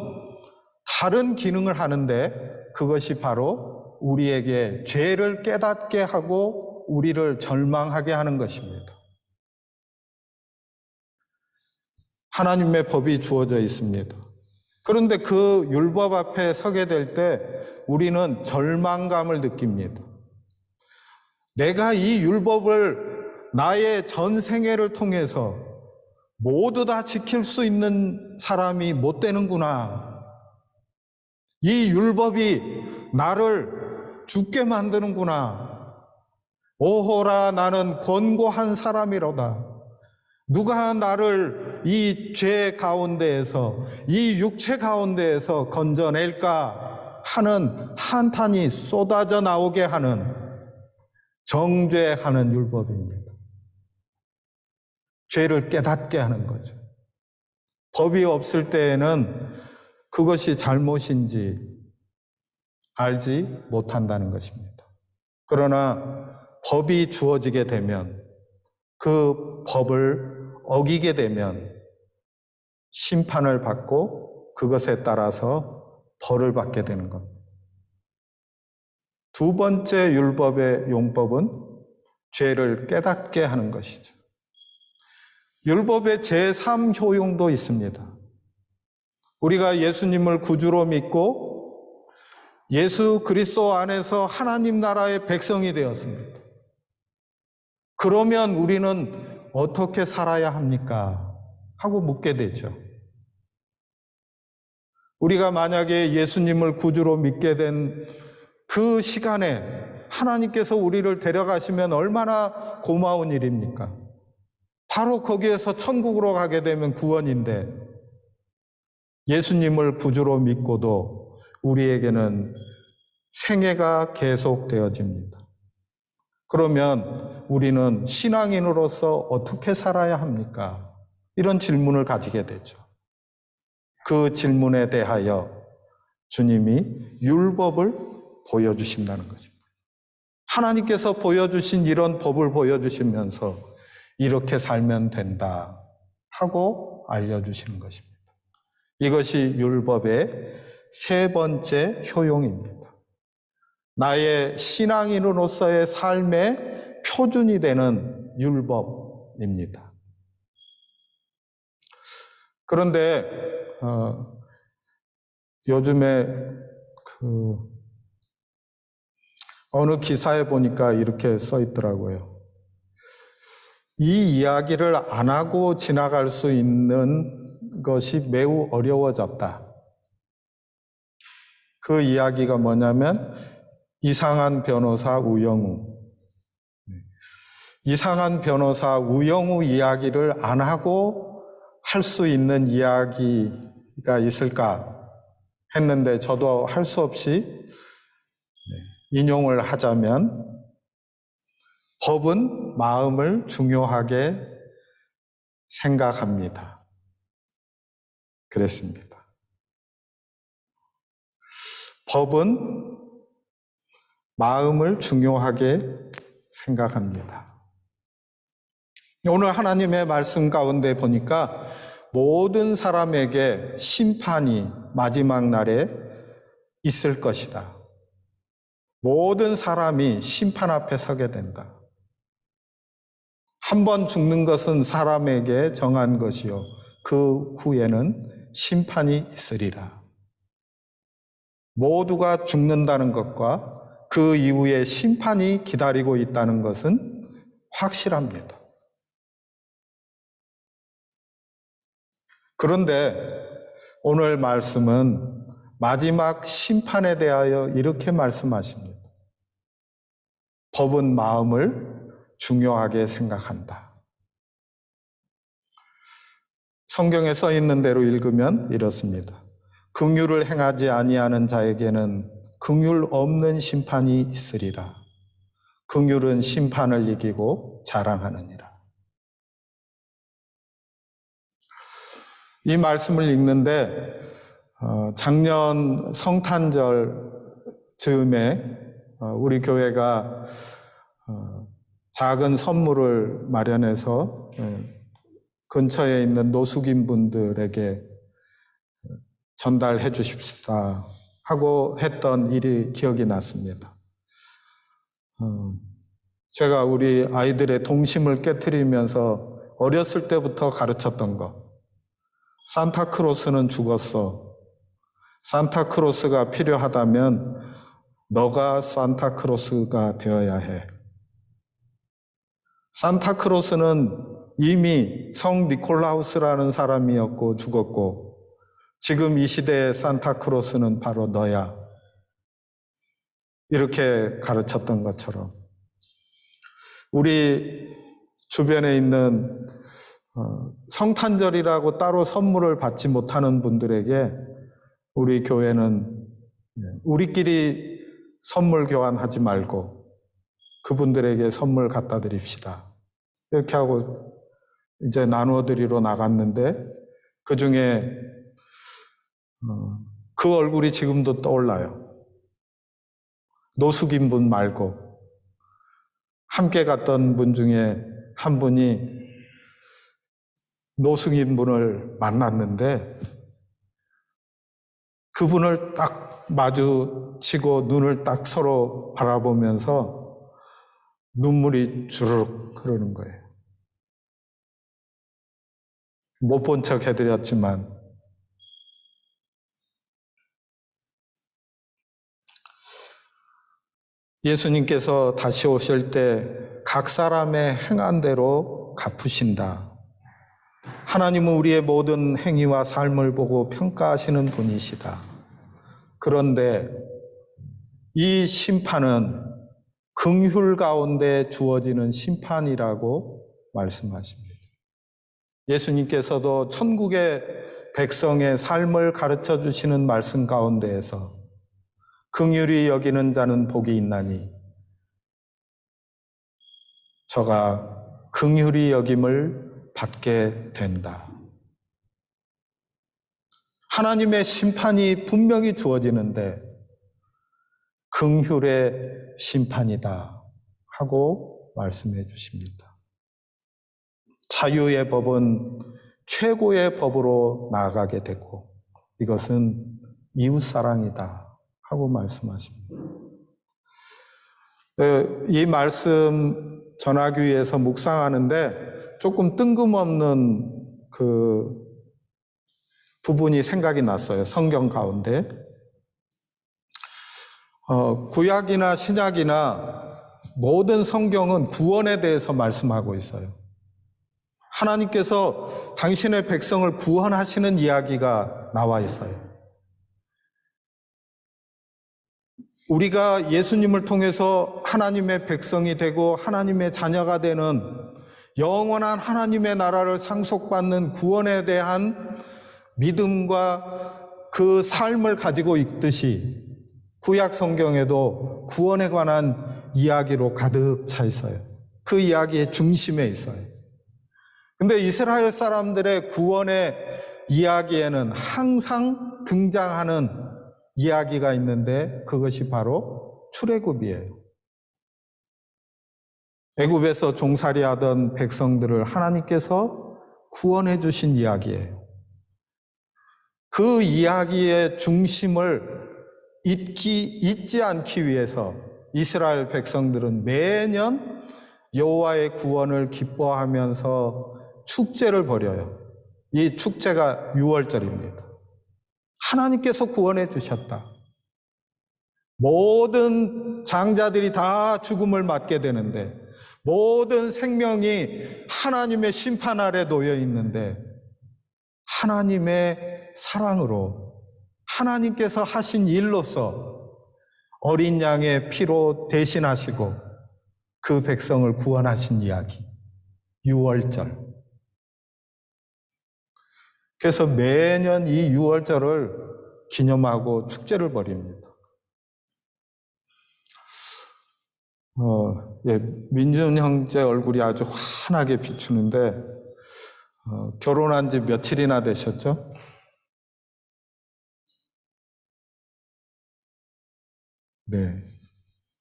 다른 기능을 하는데 그것이 바로 우리에게 죄를 깨닫게 하고 우리를 절망하게 하는 것입니다. 하나님의 법이 주어져 있습니다. 그런데 그 율법 앞에 서게 될 때 우리는 절망감을 느낍니다. 내가 이 율법을 나의 전 생애를 통해서 모두 다 지킬 수 있는 사람이 못 되는구나. 이 율법이 나를 죽게 만드는구나. 오호라 나는 권고한 사람이로다. 누가 나를 이 죄 가운데에서 이 육체 가운데에서 건져낼까 하는 한탄이 쏟아져 나오게 하는 정죄하는 율법입니다. 죄를 깨닫게 하는 거죠. 법이 없을 때에는 그것이 잘못인지 알지 못한다는 것입니다. 그러나 법이 주어지게 되면 그 법을 어기게 되면 심판을 받고 그것에 따라서 벌을 받게 되는 겁니다. 두 번째 율법의 용법은 죄를 깨닫게 하는 것이죠. 율법의 제3효용도 있습니다. 우리가 예수님을 구주로 믿고 예수 그리스도 안에서 하나님 나라의 백성이 되었습니다. 그러면 우리는 어떻게 살아야 합니까? 하고 묻게 되죠. 우리가 만약에 예수님을 구주로 믿게 된 그 시간에 하나님께서 우리를 데려가시면 얼마나 고마운 일입니까? 바로 거기에서 천국으로 가게 되면 구원인데 예수님을 구주로 믿고도 우리에게는 생애가 계속되어집니다. 그러면 우리는 신앙인으로서 어떻게 살아야 합니까? 이런 질문을 가지게 되죠. 그 질문에 대하여 주님이 율법을 보여주신다는 것입니다. 하나님께서 보여주신 이런 법을 보여주시면서 이렇게 살면 된다 하고 알려주시는 것입니다. 이것이 율법의 3번째 효용입니다. 나의 신앙인으로서의 삶의 표준이 되는 율법입니다. 그런데 요즘에 어느 기사에 보니까 이렇게 써 있더라고요. 이 이야기를 안 하고 지나갈 수 있는 것이 매우 어려워졌다. 그 이야기가 뭐냐면 이상한 변호사 우영우. 이상한 변호사 우영우 이야기를 안 하고 할 수 있는 이야기가 있을까 했는데 저도 할 수 없이 인용을 하자면 법은 마음을 중요하게 생각합니다. 그랬습니다. 법은 마음을 중요하게 생각합니다. 오늘 하나님의 말씀 가운데 보니까 모든 사람에게 심판이 마지막 날에 있을 것이다. 모든 사람이 심판 앞에 서게 된다. 한 번 죽는 것은 사람에게 정한 것이요 그 후에는 심판이 있으리라. 모두가 죽는다는 것과 그 이후에 심판이 기다리고 있다는 것은 확실합니다. 그런데 오늘 말씀은 마지막 심판에 대하여 이렇게 말씀하십니다. 법은 마음을 중요하게 생각한다. 성경에 써 있는 대로 읽으면 이렇습니다. 긍휼을 행하지 아니하는 자에게는 긍휼 없는 심판이 있으리라. 긍휼은 심판을 이기고 자랑하느니라. 이 말씀을 읽는데 작년 성탄절 즈음에 우리 교회가 작은 선물을 마련해서 근처에 있는 노숙인 분들에게 전달해 주십시다 하고 했던 일이 기억이 났습니다. 제가 우리 아이들의 동심을 깨트리면서 어렸을 때부터 가르쳤던 것. 산타크로스는 죽었어. 산타크로스가 필요하다면 너가 산타크로스가 되어야 해. 산타크로스는 이미 성 니콜라우스라는 사람이었고 죽었고 지금 이 시대의 산타크로스는 바로 너야. 이렇게 가르쳤던 것처럼 우리 주변에 있는 성탄절이라고 따로 선물을 받지 못하는 분들에게 우리 교회는 우리끼리 선물 교환하지 말고 그분들에게 선물 갖다 드립시다. 이렇게 하고 이제 나누어 드리러 나갔는데 그 중에 그 얼굴이 지금도 떠올라요. 노숙인 분 말고 함께 갔던 분 중에 한 분이 노숙인 분을 만났는데 그분을 딱 마주치고 눈을 딱 서로 바라보면서 눈물이 주르륵 흐르는 거예요. 못 본 척 해드렸지만 예수님께서 다시 오실 때 각 사람의 행한 대로 갚으신다. 하나님은 우리의 모든 행위와 삶을 보고 평가하시는 분이시다. 그런데 이 심판은 긍휼 가운데 주어지는 심판이라고 말씀하십니다. 예수님께서도 천국의 백성의 삶을 가르쳐 주시는 말씀 가운데에서 긍휼히 여기는 자는 복이 있나니 저가 긍휼히 여김을 받게 된다. 하나님의 심판이 분명히 주어지는데 긍휼의 심판이다 하고 말씀해 주십니다. 자유의 법은 최고의 법으로 나아가게 되고 이것은 이웃사랑이다 하고 말씀하십니다. 이 말씀 전하기 위해서 묵상하는데 조금 뜬금없는 그 부분이 생각이 났어요. 성경 가운데. 구약이나 신약이나 모든 성경은 구원에 대해서 말씀하고 있어요. 하나님께서 당신의 백성을 구원하시는 이야기가 나와 있어요. 우리가 예수님을 통해서 하나님의 백성이 되고 하나님의 자녀가 되는 영원한 하나님의 나라를 상속받는 구원에 대한 믿음과 그 삶을 가지고 있듯이 구약 성경에도 구원에 관한 이야기로 가득 차 있어요. 그 이야기의 중심에 있어요. 근데 이스라엘 사람들의 구원의 이야기에는 항상 등장하는 이야기가 있는데 그것이 바로 출애굽이에요. 애굽에서 종살이하던 백성들을 하나님께서 구원해 주신 이야기예요. 그 이야기의 중심을 잊지 않기 위해서 이스라엘 백성들은 매년 여호와의 구원을 기뻐하면서 축제를 벌여요. 이 축제가 유월절입니다. 하나님께서 구원해 주셨다. 모든 장자들이 다 죽음을 맞게 되는데 모든 생명이 하나님의 심판 아래 놓여 있는데 하나님의 사랑으로 하나님께서 하신 일로서 어린 양의 피로 대신하시고 그 백성을 구원하신 이야기, 유월절. 그래서 매년 이 유월절을 기념하고 축제를 벌입니다. 민준 형제 얼굴이 아주 환하게 비추는데 결혼한 지 며칠이나 되셨죠? 네,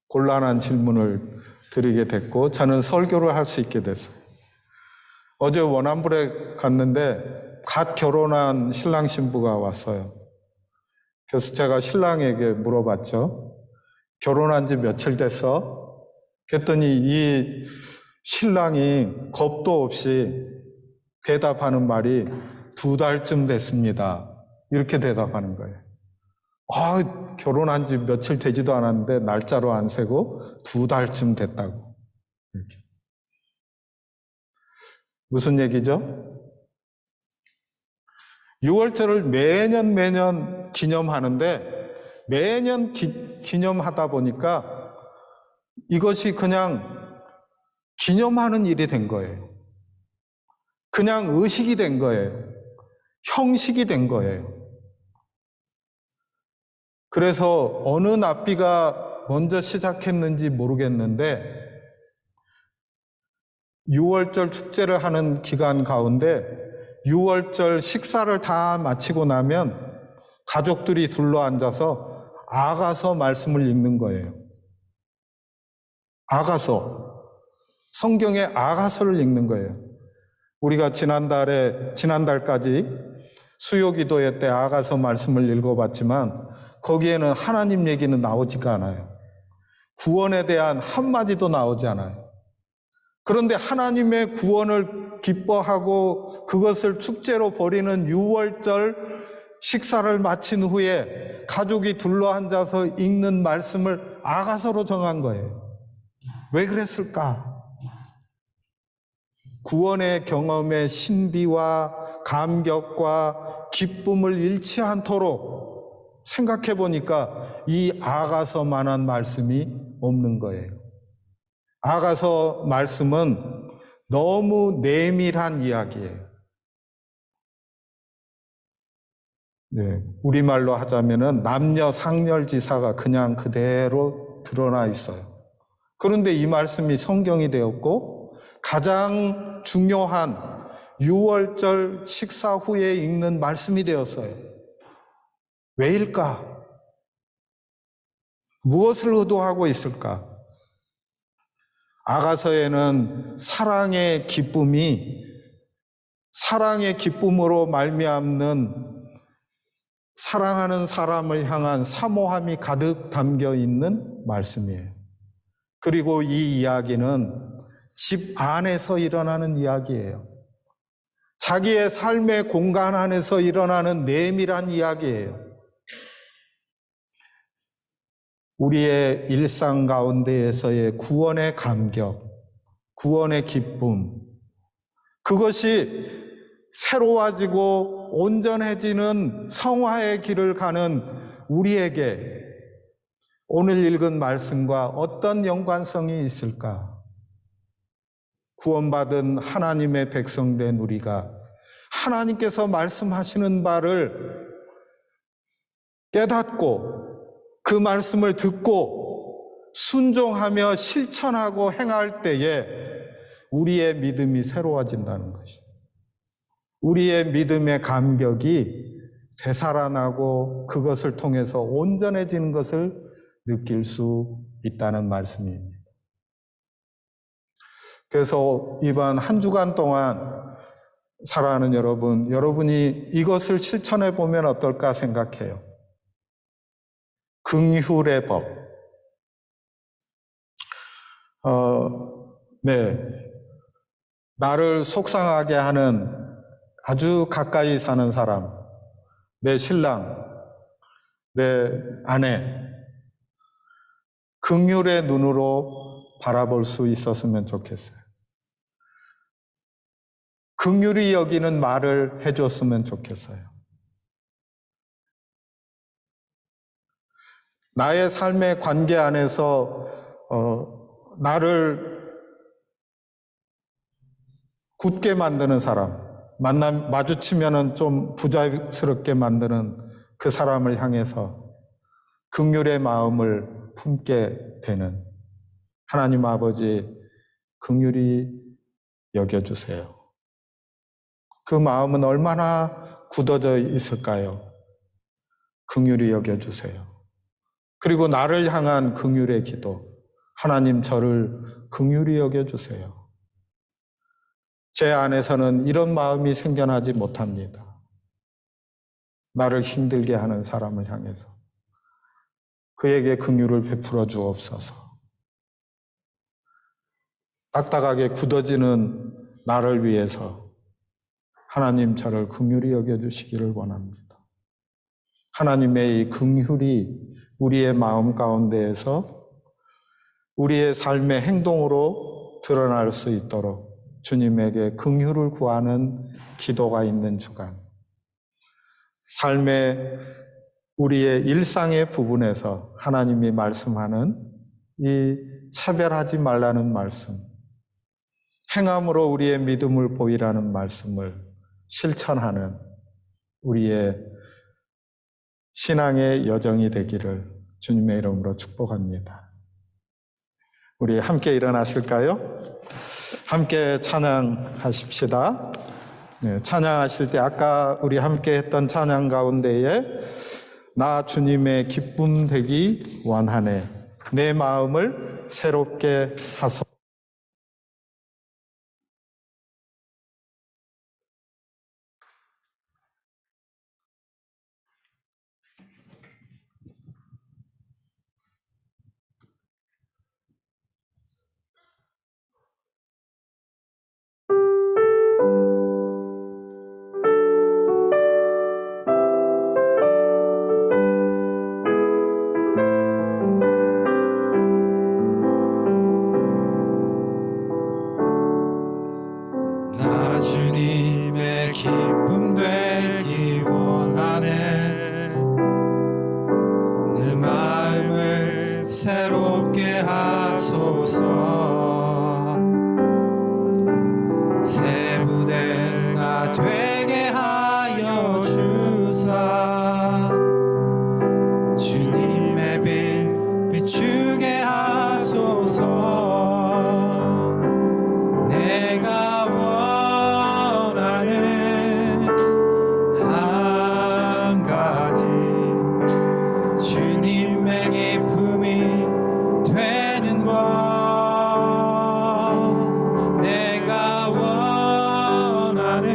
곤란한 질문을 드리게 됐고 저는 설교를 할 수 있게 됐어요. 어제 원암불에 갔는데 갓 결혼한 신랑 신부가 왔어요. 그래서 제가 신랑에게 물어봤죠. 결혼한 지 며칠 됐어? 그랬더니 이 신랑이 겁도 없이 대답하는 말이 2달쯤 됐습니다. 이렇게 대답하는 거예요. 결혼한 지 며칠 되지도 않았는데 날짜로 안 세고 2달쯤 됐다고. 이렇게. 무슨 얘기죠? 유월절을 매년 기념하는데 매년 기념하다 보니까 이것이 그냥 기념하는 일이 된 거예요. 그냥 의식이 된 거예요. 형식이 된 거예요. 그래서 어느 납비가 먼저 시작했는지 모르겠는데 6월절 축제를 하는 기간 가운데 6월절 식사를 다 마치고 나면 가족들이 둘러앉아서 아가서 말씀을 읽는 거예요. 아가서. 성경의 아가서를 읽는 거예요. 우리가 지난달까지 수요기도회 때 아가서 말씀을 읽어봤지만 거기에는 하나님 얘기는 나오지가 않아요. 구원에 대한 한마디도 나오지 않아요. 그런데 하나님의 구원을 기뻐하고 그것을 축제로 벌이는 6월절 식사를 마친 후에 가족이 둘러앉아서 읽는 말씀을 아가서로 정한 거예요. 왜 그랬을까? 구원의 경험의 신비와 감격과 기쁨을 잃지 않도록 생각해 보니까 이 아가서만한 말씀이 없는 거예요. 아가서 말씀은 너무 내밀한 이야기예요. 네, 우리말로 하자면은 남녀 상렬지사가 그냥 그대로 드러나 있어요. 그런데 이 말씀이 성경이 되었고 가장 중요한 6월절 식사 후에 읽는 말씀이 되었어요. 왜일까? 무엇을 의도하고 있을까? 아가서에는 사랑의 기쁨으로 말미암는 사랑하는 사람을 향한 사모함이 가득 담겨 있는 말씀이에요. 그리고 이 이야기는 집 안에서 일어나는 이야기예요. 자기의 삶의 공간 안에서 일어나는 내밀한 이야기예요. 우리의 일상 가운데에서의 구원의 감격, 구원의 기쁨, 그것이 새로워지고 온전해지는 성화의 길을 가는 우리에게 오늘 읽은 말씀과 어떤 연관성이 있을까? 구원받은 하나님의 백성된 우리가 하나님께서 말씀하시는 바를 깨닫고 그 말씀을 듣고 순종하며 실천하고 행할 때에 우리의 믿음이 새로워진다는 것입니다. 우리의 믿음의 감격이 되살아나고 그것을 통해서 온전해지는 것을 느낄 수 있다는 말씀입니다. 그래서 이번 한 주간 동안 살아가는 여러분이 이것을 실천해 보면 어떨까 생각해요. 긍휼의 법. 나를 속상하게 하는 아주 가까이 사는 사람, 내 신랑, 내 아내, 긍휼의 눈으로 바라볼 수 있었으면 좋겠어요. 긍휼히 여기는 말을 해줬으면 좋겠어요. 나의 삶의 관계 안에서 나를 굳게 만드는 사람, 마주치면은 좀 부자연스럽게 만드는 그 사람을 향해서 긍휼의 마음을 품게 되는 하나님 아버지 긍휼히 여겨주세요. 그 마음은 얼마나 굳어져 있을까요? 긍휼히 여겨주세요. 그리고 나를 향한 긍휼의 기도, 하나님 저를 긍휼히 여겨주세요. 제 안에서는 이런 마음이 생겨나지 못합니다. 나를 힘들게 하는 사람을 향해서 그에게 긍휼을 베풀어 주옵소서. 딱딱하게 굳어지는 나를 위해서 하나님 저를 긍휼히 여겨주시기를 원합니다. 하나님의 이 긍휼이 우리의 마음 가운데에서 우리의 삶의 행동으로 드러날 수 있도록 주님에게 긍휼을 구하는 기도가 있는 주간, 삶의 우리의 일상의 부분에서 하나님이 말씀하는 이 차별하지 말라는 말씀, 행함으로 우리의 믿음을 보이라는 말씀을 실천하는 우리의 신앙의 여정이 되기를 주님의 이름으로 축복합니다. 우리 함께 일어나실까요? 함께 찬양하십시다. 네, 찬양하실 때 아까 우리 함께 했던 찬양 가운데에 나 주님의 기쁨 되기 원하네. 내 마음을 새롭게 하소서. 나 주님의 기쁨 되기 원하네. 내 마음을 새롭게 하소서. 새 부대가 되게 하여 주사. 주님의 빛 비추게 하소서. 내가 원하는 한 가지 주님의 기쁨이 되는 것. 내가 원하는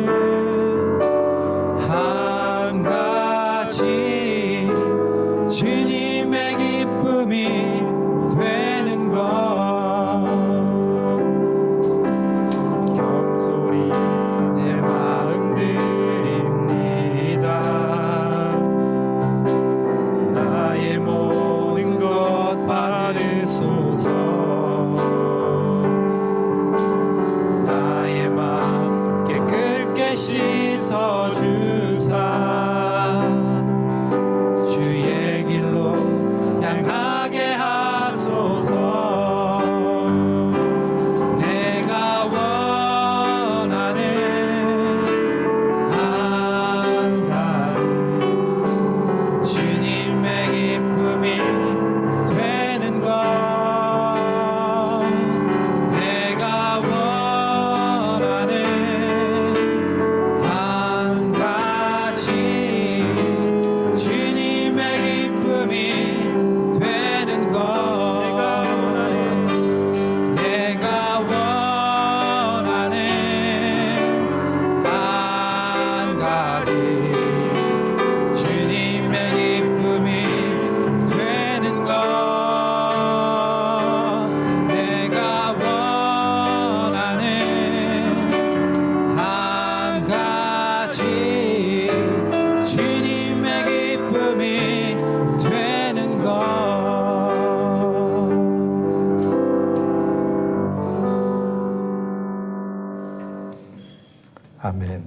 아멘.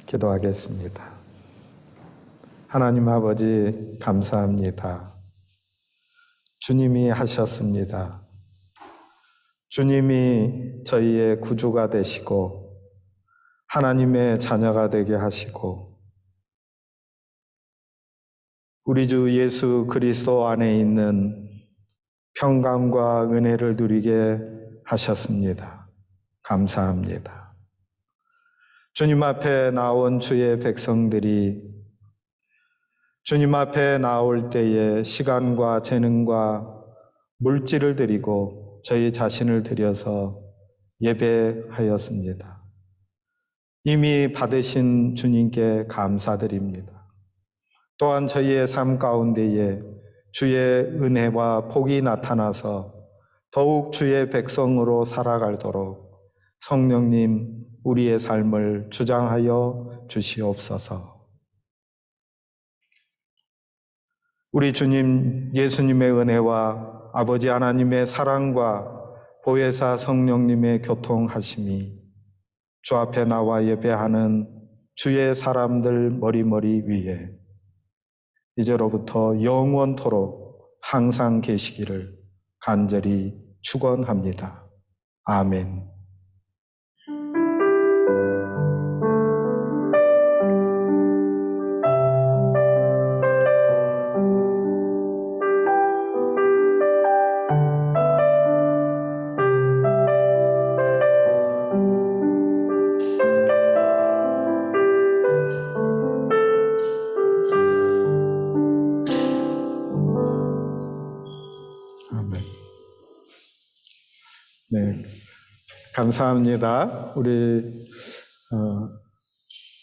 기도하겠습니다. 하나님 아버지 감사합니다. 주님이 하셨습니다. 주님이 저희의 구주가 되시고 하나님의 자녀가 되게 하시고 우리 주 예수 그리스도 안에 있는 평강과 은혜를 누리게 하셨습니다. 감사합니다. 주님 앞에 나온 주의 백성들이 주님 앞에 나올 때에 시간과 재능과 물질을 드리고 저희 자신을 드려서 예배하였습니다. 이미 받으신 주님께 감사드립니다. 또한 저희의 삶 가운데에 주의 은혜와 복이 나타나서 더욱 주의 백성으로 살아가도록 성령님 우리의 삶을 주장하여 주시옵소서. 우리 주님 예수님의 은혜와 아버지 하나님의 사랑과 보혜사 성령님의 교통하심이 주 앞에 나와 예배하는 주의 사람들 머리머리 위에 이제로부터 영원토록 항상 계시기를 간절히 축원합니다. 아멘. 네, 감사합니다. 우리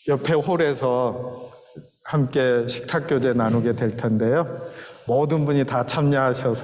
옆에 홀에서 함께 식탁 교제 나누게 될 텐데요. 모든 분이 다 참여하셔서